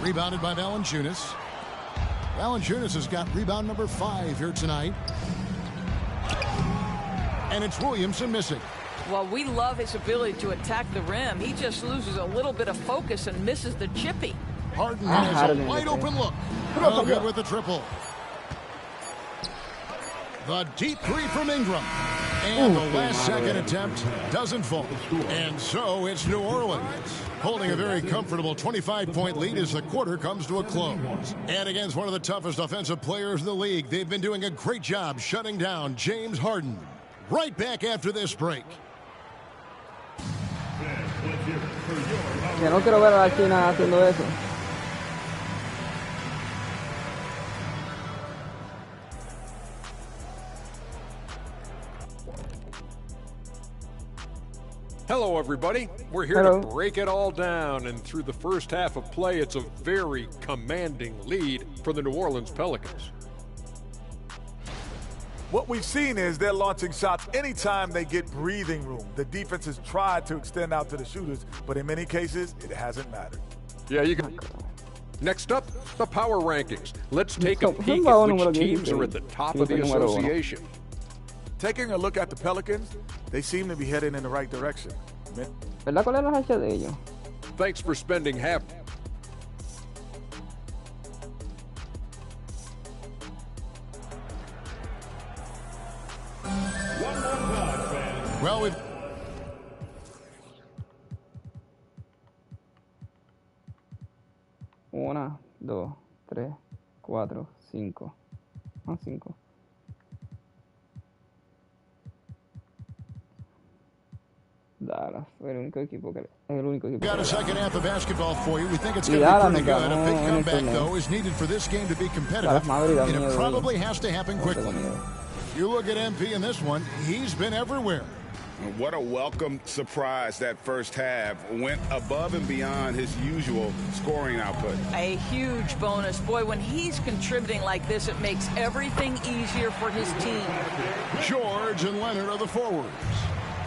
Rebounded by Valanciunas. Valanciunas has got rebound number 5 here tonight. And it's Williamson missing. Well, we love his ability to attack the rim. He just loses a little bit of focus and misses the chippy. Harden has a wide open look. No good with the triple. The deep 3 from Ingram. And the last second attempt doesn't fall. And so it's New Orleans holding a very comfortable 25-point lead as the quarter comes to a close. And against one of the toughest offensive players in the league, they've been doing a great job shutting down James Harden. Right back after this break. Ya no quiero ver a la China haciendo eso. Hello, everybody. We're here to break it all down, and through the first half of play, it's a very commanding lead for the New Orleans Pelicans. What we've seen is they're launching shots anytime they get breathing room. The defense has tried to extend out to the shooters, but in many cases, it hasn't mattered. Yeah, you can. Next up, the power rankings. Let's take a peek at which teams are at the top of the association. Taking a look at the Pelicans, they seem to be heading in the right direction. ¿Verdad cuál es la hacha de ellos? Thanks for spending half. Well, we've... Una, dos, tres, cuatro, cinco. Ah, 5. Dallas, el único equipo que es el único equipo. Got a second half of basketball for you. We think it's going to be pretty good. A big comeback, though, is needed for this game to be competitive, and it probably has to happen quickly. You look at MP in this one, he's been everywhere. What a welcome surprise that first half. Went above and beyond his usual scoring output. A huge bonus. Boy, when he's contributing like this, it makes everything easier for his team. George and Leonard are the forwards.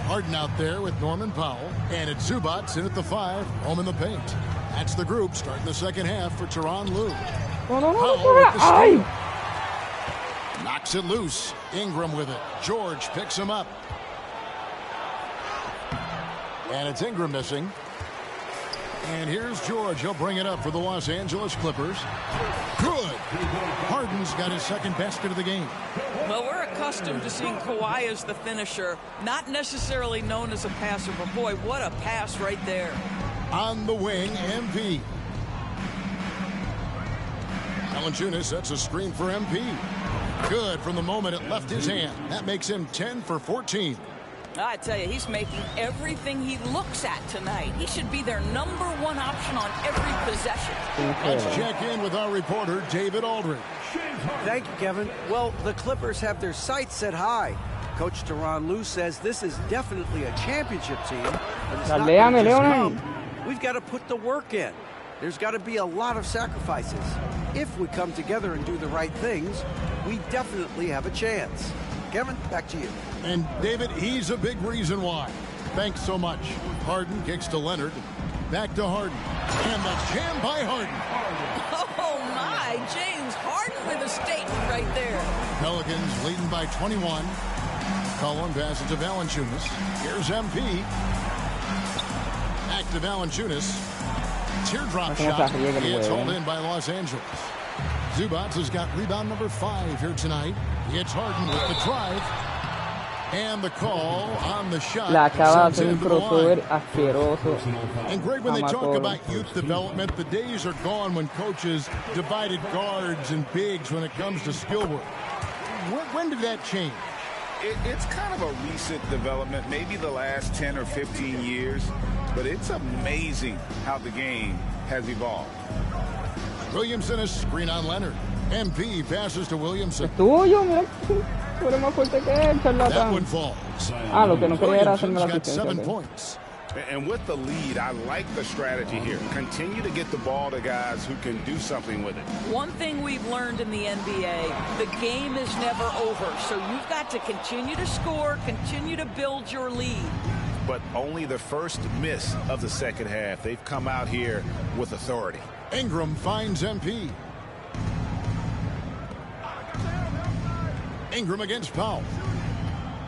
Harden out there with Norman Powell. And it's Zubats in at the 5, home in the paint. That's the group starting the second half for Tyronn Lue. Powell with the steal. Knocks it loose. Ingram with it. George picks him up. And it's Ingram missing. And here's George. He'll bring it up for the Los Angeles Clippers. Good. Harden's got his second basket of the game. Well, we're accustomed to seeing Kawhi as the finisher, not necessarily known as a passer, but boy, what a pass right there. On the wing, MP. Valanciunas sets a screen for MP. Good from the moment it left his hand. That makes him 10 for 14. I tell you, he's making everything he looks at tonight. He should be their #1 option on every possession. Let's check in with our reporter, David Aldridge. Thank you, Kevin. Well, the Clippers have their sights set high. Coach Tyronn Lue says this is definitely a championship team, but it's not going to just come. We've got to put the work in. There's got to be a lot of sacrifices. If we come together and do the right things, we definitely have a chance. Kevin, back to you. And David, he's a big reason why. Thanks so much. Harden kicks to Leonard. Back to Harden. And the jam by Harden. Oh, my. James Harden with a statement right there. Pelicans leading by 21. Cullen passes to Valanciunas. Here's MP. Back to Valanciunas. Teardrop shot. It's hauled in by Los Angeles. Zubac has got rebound number 5 here tonight. It's Harden with the drive. And the call on the shot. La acaba de hacer un crossover asqueroso. And Greg, when they talk about youth development, the days are gone when coaches divided guards and bigs when it comes to skill work. When did that change? It's kind of a recent development, maybe the last 10 or 15 years, but it's amazing how the game has evolved. Williamson is screen on Leonard. MP passes to Williamson. Tuyo, mira. Tú eres más fuerte que él, charlatán. That one falls. Lo que no quería era hacerme la got 7 asistencia. points. And with the lead, I like the strategy here. Continue to get the ball to guys who can do something with it. One thing we've learned in the NBA, the game is never over. So you've got to continue to score, continue to build your lead. But only the first miss of the second half. They've come out here with authority. Ingram finds MP. Ingram against Powell.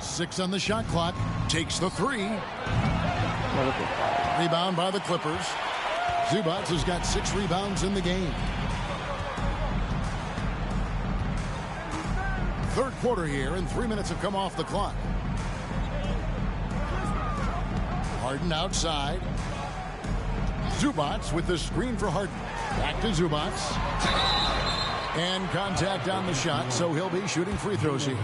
6 on the shot clock. Takes the 3. Rebound by the Clippers. Zubac has got 6 rebounds in the game. Third quarter here, and 3 minutes have come off the clock. Harden outside. Zubac with the screen for Harden. Back to Zubac. And contact on the shot, so he'll be shooting free throws here.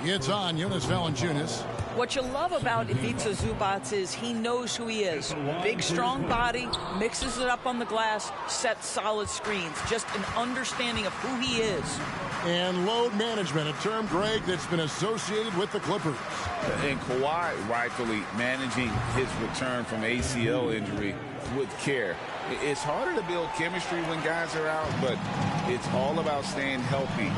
It's on Jonas Valanciunas. What you love about Ivica Zubac is he knows who he is. Big, strong body, mixes it up on the glass, sets solid screens. Just an understanding of who he is. And load management, a term, Greg, that's been associated with the Clippers. And Kawhi rightfully managing his return from ACL injury with care. It's harder to build chemistry when guys are out, but it's all about staying healthy.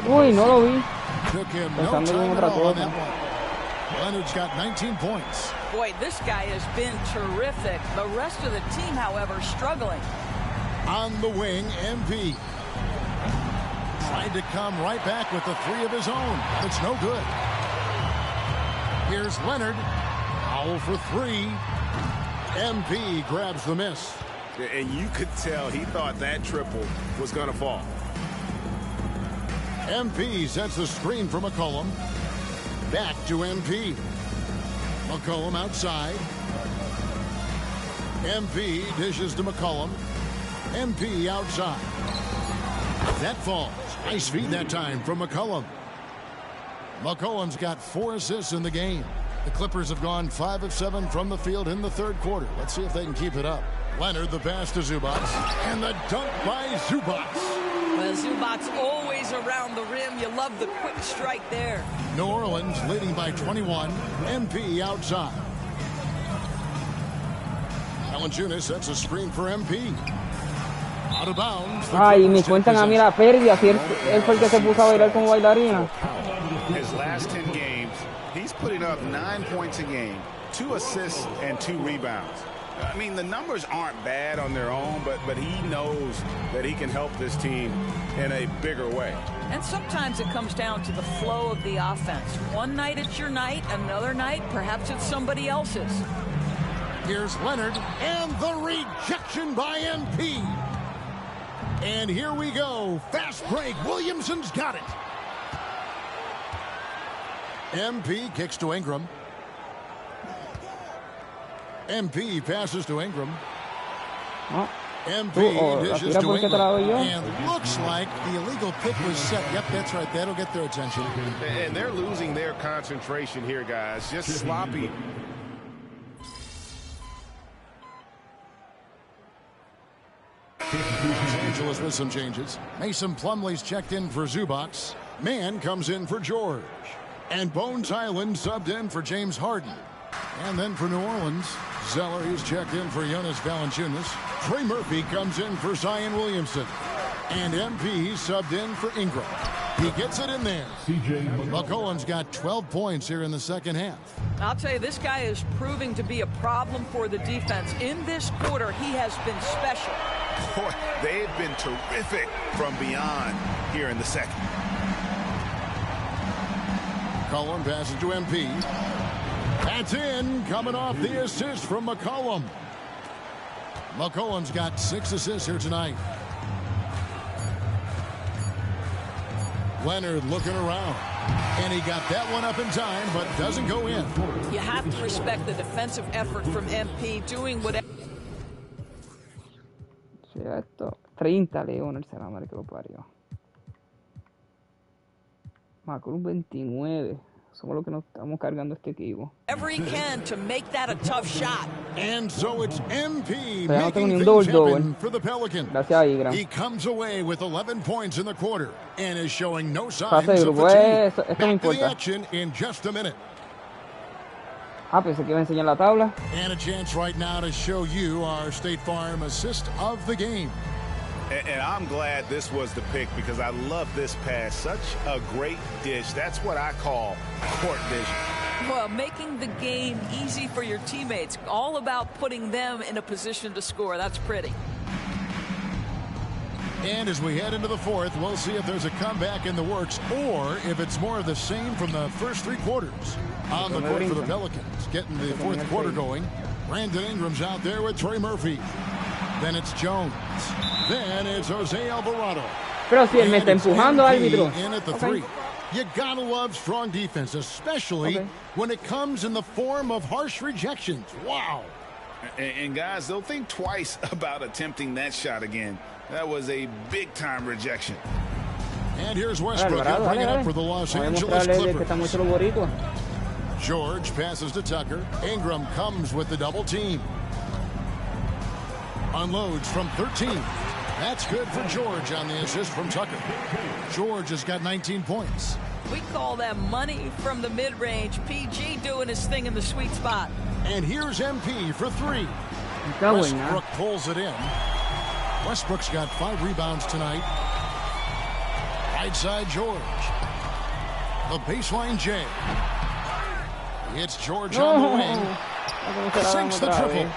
Uy, no lo vi. Took him no time at all on that one. Leonard's got 19 points. Boy, this guy has been terrific. The rest of the team, however, struggling. On the wing, MP. Tried to come right back with the 3 of his own. It's no good. Here's Leonard. Foul for 3. MP grabs the miss. And you could tell he thought that triple was going to fall. MP sets the screen for McCollum. Back to MP. McCollum outside. MP dishes to McCollum. MP outside. That falls. Nice feed that time from McCollum. McCollum's got 4 assists in the game. The Clippers have gone 5 of 7 from the field in the third quarter. Let's see if they can keep it up. Leonard, the pass to Zubac. And the dunk by Zubac. Well, Zubac's always around the rim. You love the quick strike there. New Orleans leading by 21. MP outside. Valanciunas sets a screen for MP. Out of bounds. Ay, me cuentan a mí la pérdida. Si él fue el que se puso a bailar como bailarina. His last 10 games, he's putting up 9 points a game, 2 assists and 2 rebounds. I mean, the numbers aren't bad on their own, but he knows that he can help this team in a bigger way. And sometimes it comes down to the flow of the offense. One night it's your night, another night perhaps it's somebody else's. Here's Leonard, and the rejection by MP. And here we go. Fast break. Williamson's got it. MP kicks to Ingram. MP passes to Ingram. MP dishes to England, and looks like the illegal pick was set. Yep, that's right. That'll get their attention. And they're losing their concentration here, guys. Just sloppy. Los Angeles with some changes. Mason Plumlee's checked in for Zubats. Mann comes in for George. And Bones Highland subbed in for James Harden. And then for New Orleans, Zeller is checked in for Jonas Valanciunas. Trey Murphy comes in for Zion Williamson. And MP subbed in for Ingram. He gets it in there. McCollum's got 12 points here in the second half. I'll tell you, this guy is proving to be a problem for the defense. In this quarter, he has been special. Boy, they've been terrific from beyond here in the second. McCollum passes to MP. That's in, coming off the assist from McCollum. McCollum's got 6 assists here tonight. Leonard looking around. And he got that one up in time, but doesn't go in. You have to respect the defensive effort from MP doing whatever. Esto, 30 Leonard, se la madre que lo parió. Macron 29. Somos los que nos estamos cargando este equipo. Whatever he can to make that a tough shot. And so it's MP no making things happen for the Pelicans. He comes away with 11 points in the quarter and is showing no signs of fatigue. Back to the action in just a minute. Ah, pensé que iba a enseñar la tabla. And a chance right now to show you our State Farm assist of the game. And I'm glad this was the pick because I love this pass. Such a great dish. That's what I call court vision. Well, making the game easy for your teammates. All about putting them in a position to score. That's pretty. And as we head into the fourth, we'll see if there's a comeback in the works or if it's more of the same from the first 3 quarters. On the court for the Pelicans, getting the fourth quarter going. Brandon Ingram's out there with Trey Murphy. Then it's Jones. Then it's Jose Alvarado. Pero si él me está empujando, árbitro. In at the 3. You gotta love strong defense, especially when it comes in the form of harsh rejections. Wow. And guys, they'll think twice about attempting that shot again. That was a big-time rejection. And here's Westbrook. He'll bring it up for the Los Angeles Clippers. George passes to Tucker. Ingram comes with the double team. Unloads from 13. That's good for George on the assist from Tucker. George has got 19 points. We call that money from the mid-range. PG doing his thing in the sweet spot. And here's MP for 3. Westbrook pulls it in. Westbrook's got 5 rebounds tonight. Right side George. The baseline J. It's George on the wing. Sinks the triple.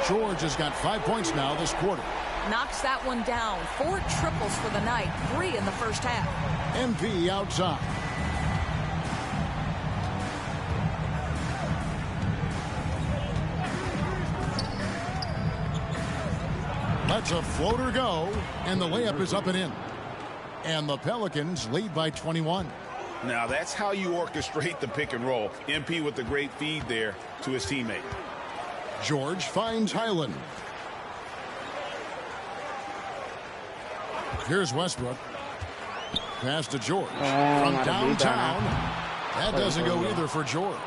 George has got 5 points now this quarter. Knocks that one down. 4 triples for the night. 3 in the first half. MP outside. Lets a floater go, and the layup is up and in. And the Pelicans lead by 21. Now that's how you orchestrate the pick and roll. MP with the great feed there to his teammate. George finds Highland. Here's Westbrook. Pass to George. From downtown. That doesn't go either for George.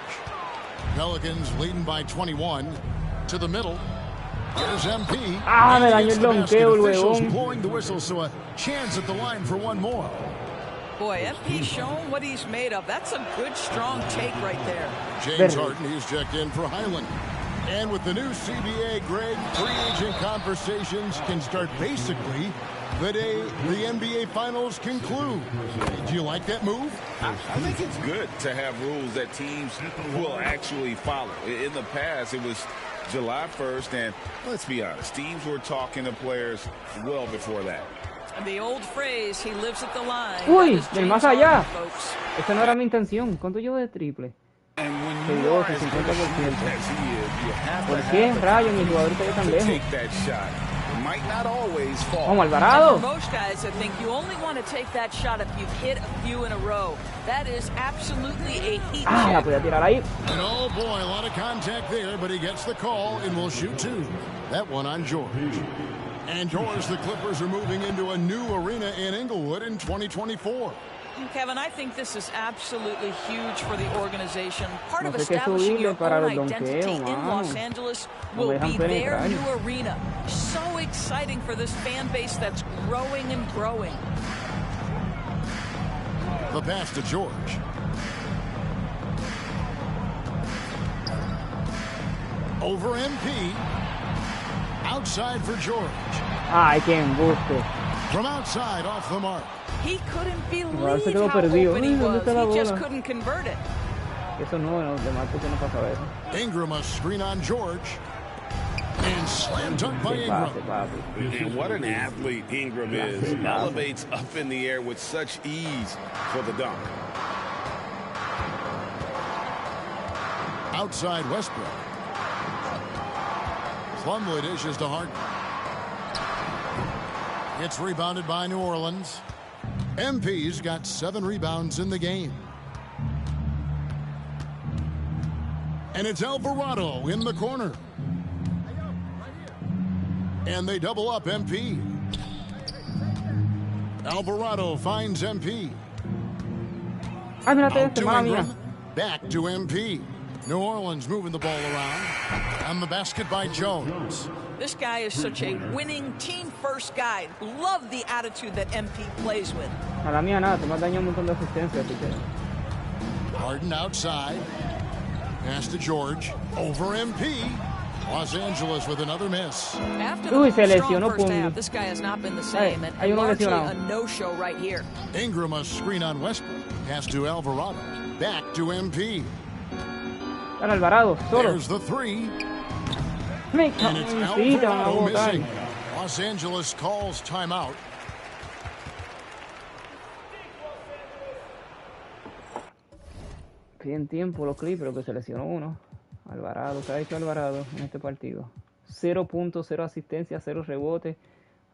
Pelicans leading by 21. To the middle. Here's MP. Ah, me dañó el donqueo, huevón. Blowing the whistle, so a chance at the line for one more. Boy, MP's shown what he's made of. That's a good, strong take right there. James Harden, he's checked in for Highland. And with the new CBA, Greg, free agent conversations can start basically the day the NBA Finals conclude. Do you like that move? I think it's good to have rules that teams will actually follow. In the past, it was July 1st, and let's be honest, teams were talking to players well before that. And the old phrase, he lives at the line. Uy, del más allá. Esta no era mi intención. ¿Cuánto llevo de triple? And when you are as good as he is, you have ¿Por qué rayo mi jugador está tan lejos? take that shot. It might not always fall. Vamos, Alvarado. For most guys, I think you only want to take that shot if you've hit a few in a row. That is absolutely a heat Ah, la check. podía tirar ahí. And oh boy, a lot of contact there, but he gets the call and will shoot 2. That one on George. And Doris, the Clippers are moving into a new arena in Inglewood in 2024. Kevin, I think this is absolutely huge for the organization. Part of establishing your own identity in Los Angeles will be their new arena. So exciting for this fan base that's growing and growing. The pass to George. Over MP. Outside for George. Ay, qué embuste. From outside, off the mark. He couldn't believe how open he was. He just couldn't convert it. Eso no, en los demás porque no pasaba eso. Ingram a screen on George. And slam dunk by Ingram. And what an athlete Ingram is. Elevates up in the air with such ease for the dunk. Outside Westbrook. Plumlee dishes to Harden. It's rebounded by New Orleans. MP's got 7 rebounds in the game. And it's Alvarado in the corner. And they double up MP. Alvarado finds MP. Out to Ingram. Back to MP. New Orleans moving the ball around. And the basket by Jones. This guy is such a winning team-first guy. Love the attitude that MP plays with. A la mía nada, te más daño un montón de asistencia. Harden outside. Pass to George. Over MP. Los Angeles with another miss. After the strong first half, this guy has not been the same. And largely a no-show right here. Ingram a screen on Westbrook. Pass to Alvarado. Back to MP. Alvarado, solo. There's the 3. And it's Alvarado missing. Los Angeles calls timeout. Piden tiempo los Clippers, que se lesionó uno. Alvarado, ¿qué ha hecho Alvarado en este partido? 0 puntos, 0 asistencia, 0 rebote.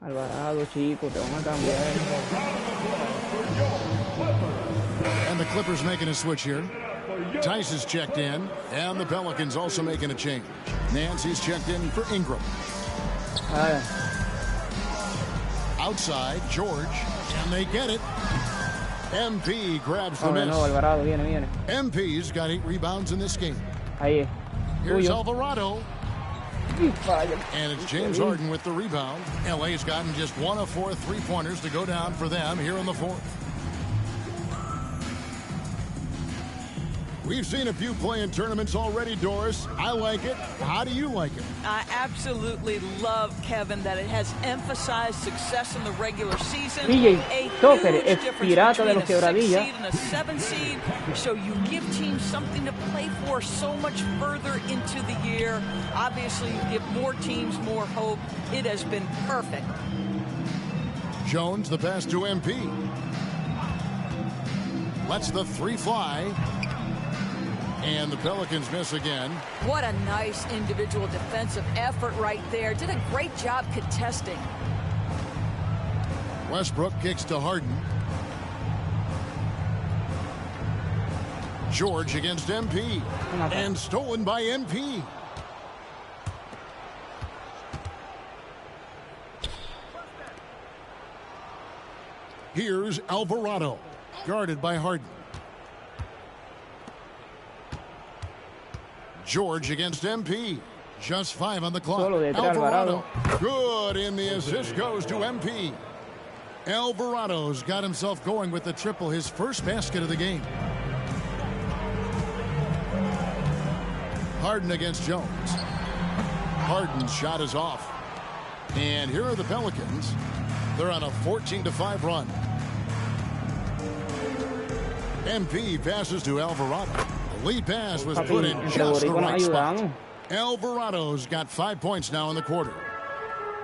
Alvarado, chico, te van a cambiar. And the Clippers making a switch here. Tice is checked in, and the Pelicans also making a change. Nancy's checked in for Ingram. Outside, George, and they get it. MP grabs the miss. No, Alvarado, viene. MP's got 8 rebounds in this game. Ahí. Here's Alvarado. And it's James Harden with the rebound. LA's gotten just 1 of 4 3-pointers to go down for them here in the 4th. We've seen a few play-in tournaments already, Doris. I like it. How do you like it? I absolutely love, Kevin, that it has emphasized success in the regular season. DJ Tucker es pirata de los quebradillas. And a 7 seed, so you give teams something to play for so much further into the year. Obviously, you give more teams more hope. It has been perfect. Jones, the pass to MP. Lets the 3 fly. And the Pelicans miss again. What a nice individual defensive effort right there. Did a great job contesting. Westbrook kicks to Harden. George against MP. And stolen by MP. Here's Alvarado. Guarded by Harden. George against MP. Just 5 on the clock. Alvarado. Good, and the assist goes to MP. Alvarado's got himself going with the triple, his first basket of the game. Harden against Jones. Harden's shot is off. And here are the Pelicans. They're on a 14-5 run. MP passes to Alvarado. Lead pass was put in just the right spot. Alvarado's got 5 points now in the quarter.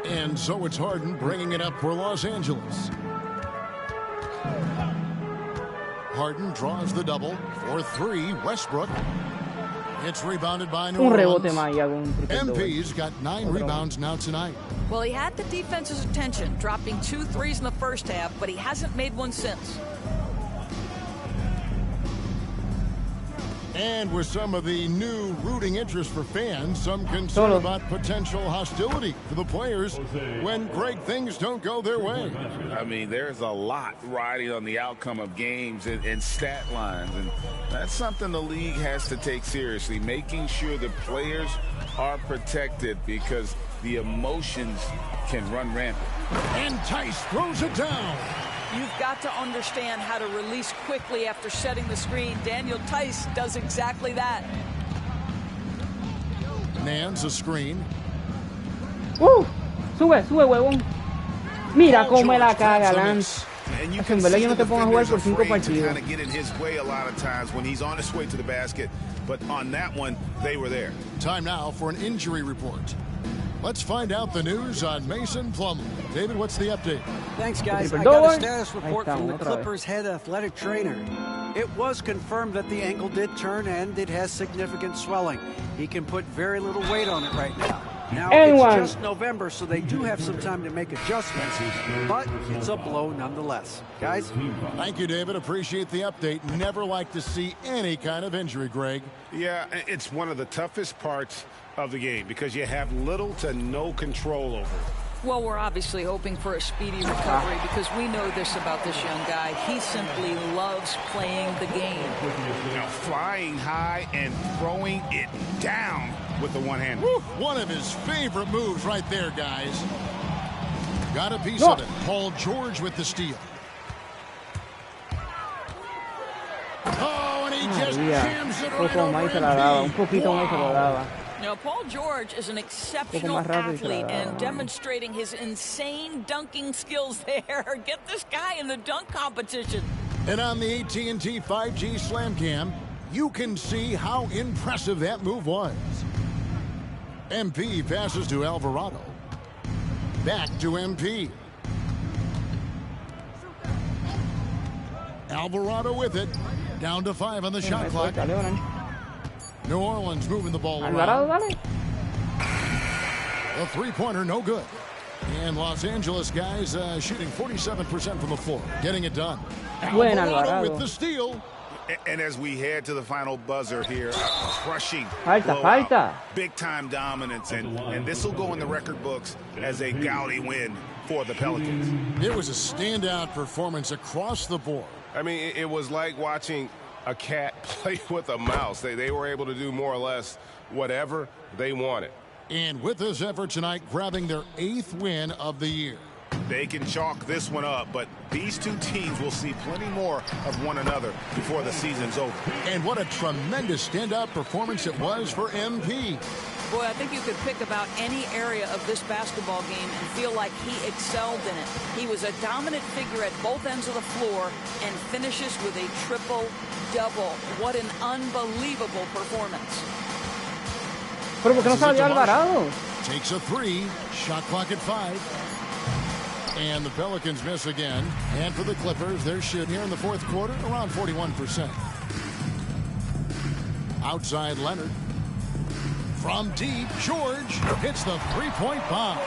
And so it's Harden bringing it up for Los Angeles. Harden draws the double for 3. Westbrook. It's rebounded by New Orleans. MP's got 9 rebounds now tonight. Well, he had the defense's attention, dropping 2 threes in the first half, but he hasn't made one since. And with some of the new rooting interest for fans, some concern about potential hostility for the players when great things don't go their way. I mean, there's a lot riding on the outcome of games and stat lines, and that's something the league has to take seriously, making sure the players are protected because the emotions can run rampant. And Tice throws it down. You've got to understand how to release quickly after setting the screen. Daniel Tice does exactly that. Nans a screen. Sube, huevón. Mira cómo me la caga, Lance. En verdad yo no te pongo a jugar por 5 partidos. Kind of get in his way a lot of times when he's on his way to the basket, but on that one, they were there. Time now for an injury report. Let's find out the news on Mason Plumlee. David, what's the update? Thanks, guys. I got a status report from the Clippers' head athletic trainer. It was confirmed that the ankle did turn and it has significant swelling. He can put very little weight on it right now. Now, it's just November, so they do have some time to make adjustments, but it's a blow nonetheless. Guys? Thank you, David. Appreciate the update. Never like to see any kind of injury, Greg. Yeah, it's one of the toughest parts of the game because you have little to no control over it. Well, we're obviously hoping for a speedy recovery because we know this about this young guy. He simply loves playing the game. Now, flying high and throwing it down with the one-hand. One of his favorite moves right there, guys. Got a piece of it. Paul George with the steal. Oh, and he just jams it right over. Now, Paul George is an exceptional athlete and demonstrating his insane dunking skills there. Get this guy in the dunk competition. And on the AT&T 5G Slam Cam, you can see how impressive that move was. MP passes to Alvarado. Back to MP. Alvarado with it. Down to 5 on the shot clock. New Orleans moving the ball around. A three-pointer, no good. And Los Angeles guys shooting 47% from the floor, getting it done. Alvarado with the steal. And as we head to the final buzzer here, crushing big-time dominance, and this will go in the record books as a gaudy win for the Pelicans. It was a standout performance across the board. I mean, it was like watching a cat play with a mouse. They were able to do more or less whatever they wanted. And with this effort tonight, grabbing their 8th win of the year. They can chalk this one up, but these two teams will see plenty more of one another before the season's over. And what a tremendous standout performance it was for MP. Boy, I think you could pick about any area of this basketball game and feel like he excelled in it. He was a dominant figure at both ends of the floor and finishes with a triple-double. What an unbelievable performance. Pero ¿por qué no salió Alvarado? Takes a 3, shot clock at 5. And the Pelicans miss again. And for the Clippers, they're shooting here in the 4th quarter around 41%. Outside Leonard. From deep, George hits the three-point bomb.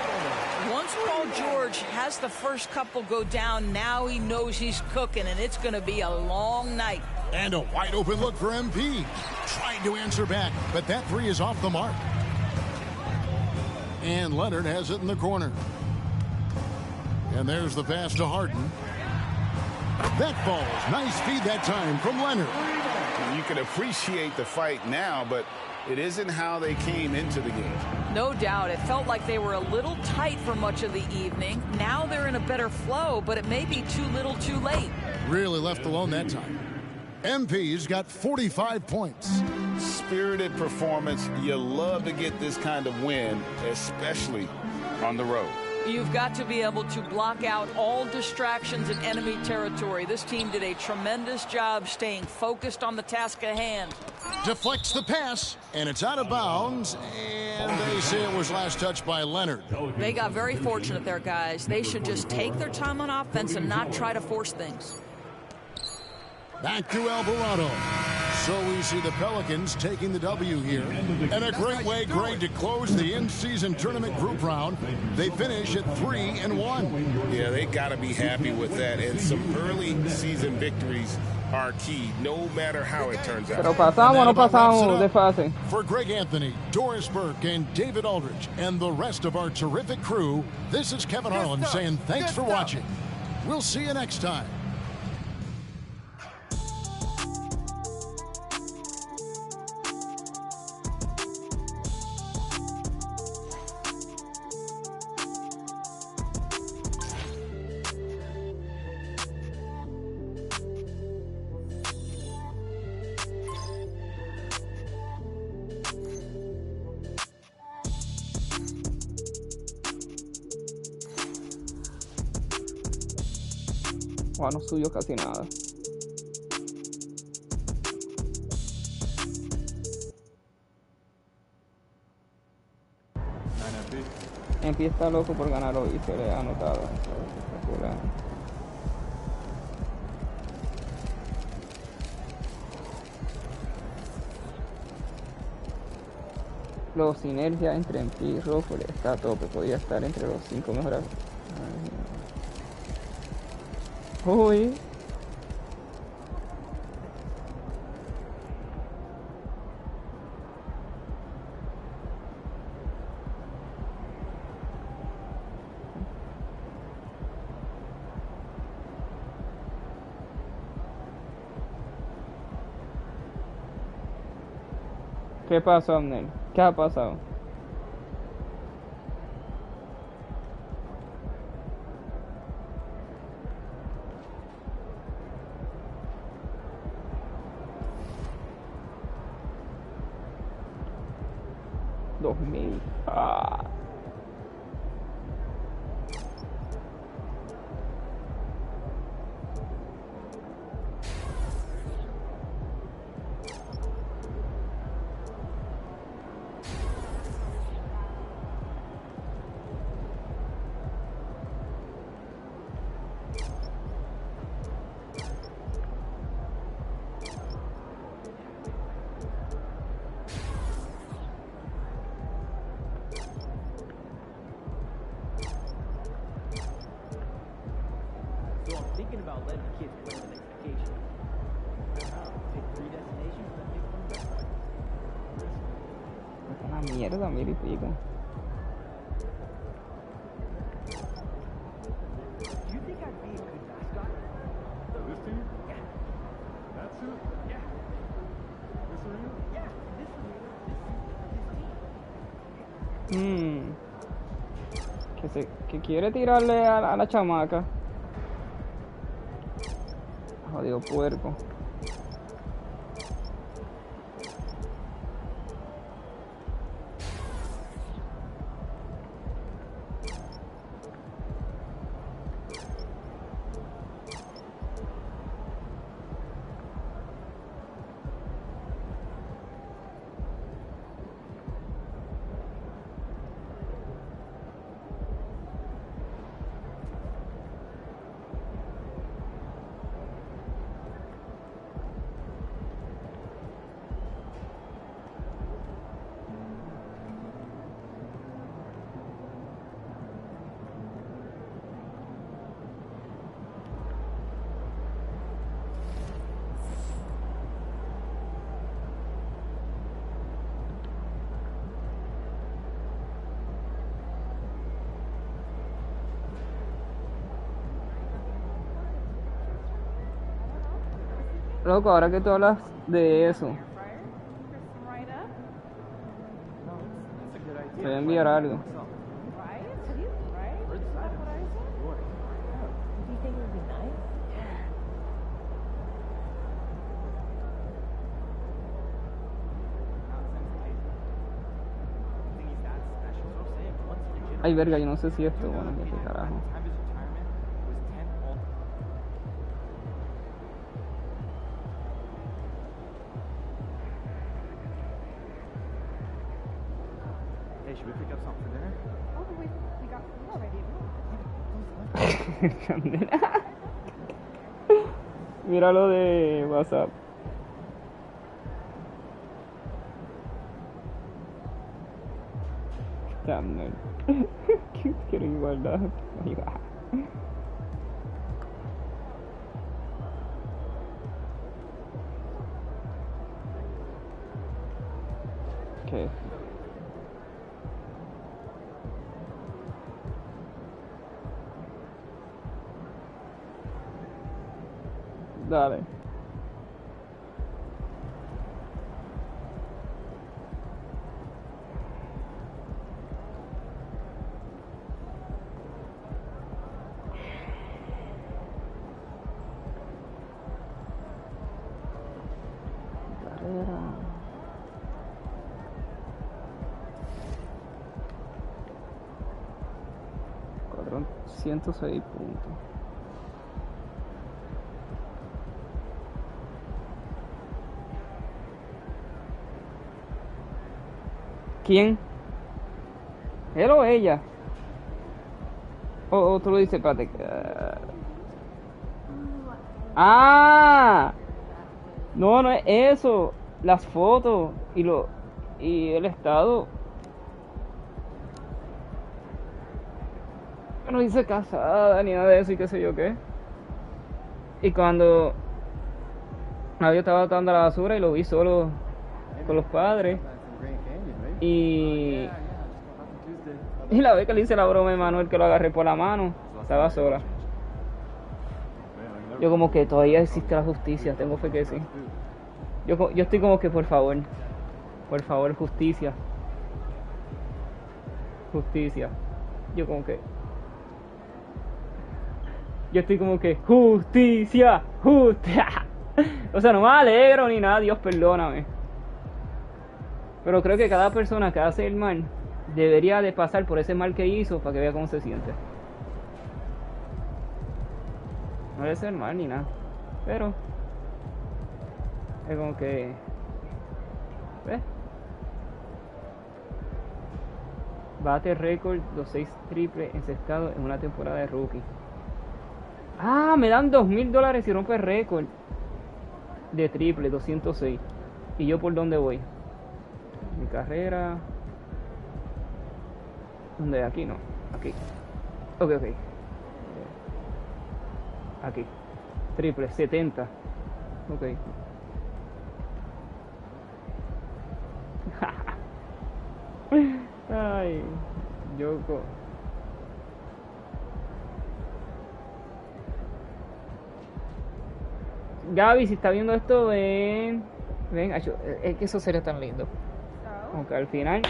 Once Paul George has the first couple go down, now he knows he's cooking, and it's going to be a long night. And a wide open look for MP. Trying to answer back, but that 3 is off the mark. And Leonard has it in the corner. And there's the pass to Harden. That falls. Nice feed that time from Leonard. You can appreciate the fight now, but it isn't how they came into the game. No doubt. It felt like they were a little tight for much of the evening. Now they're in a better flow, but it may be too little too late. Really left alone that time. MP's got 45 points. Spirited performance. You love to get this kind of win, especially on the road. You've got to be able to block out all distractions in enemy territory. This team did a tremendous job staying focused on the task at hand. Deflects the pass, and it's out of bounds, and they say it was last touched by Leonard. They got very fortunate there, guys. They should just take their time on offense and not try to force things. Back to Alvarado. So we see the Pelicans taking the W here. And a great way, Greg, to close the in-season tournament group round. They finish at 3-1. Yeah, they got to be happy with that. And some early season victories are key, no matter how it turns out. Pero pasamos o no pasamos de fase. For Greg Anthony, Doris Burke, and David Aldridge, and the rest of our terrific crew, this is Kevin Harlan saying thanks for watching. We'll see you next time. No subió casi nada. MP está loco por ganar hoy y se le ha anotado. Espectacular. Los sinergia entre MP y Ruffle está a tope. Podría estar entre los 5 mejores. Uy. ¿Qué pasó, Amnel? ¿Qué ha pasado? Mierda, mira y pico. Que quiere tirarle a la chamaca. Jodido puerco. Loco, ahora que tú hablas de eso, te voy a enviar algo. Ay, verga, yo no sé si esto, bueno, qué carajo. Mira lo de WhatsApp. Channel. Quiero igualdad. Ahí va. ¿Qué? Dale. Carrera. 406 puntos. ¿Quién? ¿Él o ella? O tú lo dices, espérate. ¡Ah! No, no es eso. Las fotos y el estado. No dice casada ni nada de eso y qué sé yo qué. Y cuando yo estaba botando la basura y lo vi solo con los padres. Y la vez que le hice la broma a Manuel, que lo agarré por la mano, estaba sola. Yo como que todavía existe la justicia, tengo fe que sí. Yo estoy como que por favor, justicia. Justicia. Yo estoy como que justicia. O sea, no me alegro ni nada, Dios perdóname. Pero creo que cada persona que hace el mal debería de pasar por ese mal que hizo para que vea cómo se siente. No debe ser mal ni nada, pero es como que ¿ves? Bate récord 2-6 triples encestados en una temporada de rookie. Ah, me dan $2,000 si rompe el récord de triple, 206. ¿Y yo por dónde voy? Mi carrera. ¿Dónde? Aquí no. Aquí. Ok. Aquí. Triple, 70. Ok. Ay, Yoko. Gaby, si está viendo esto, ven. Es que eso sería tan lindo. Aunque al final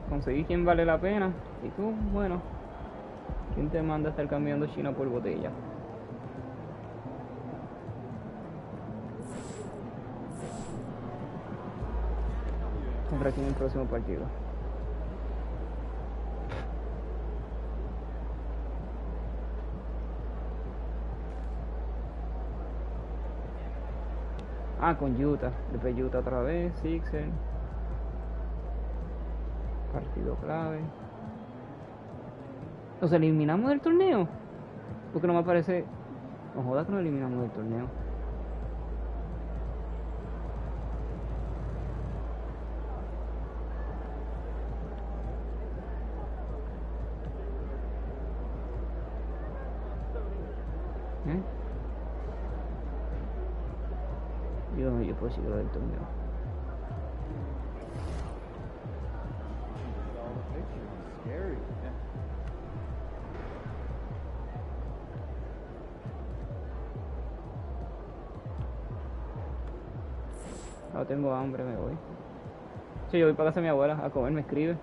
conseguí quien vale la pena. Y tú, bueno, ¿quién te manda a estar cambiando China por botella? Contra quién en el próximo partido. Ah, con Utah. Después Utah otra vez. Sixer. Partido clave. ¿Nos eliminamos del torneo? Porque no me parece. No joda que nos eliminamos del torneo. Yo puedo seguir del torneo. No tengo hambre, me voy. Sí, yo voy para casa de mi abuela a comer, me escribe.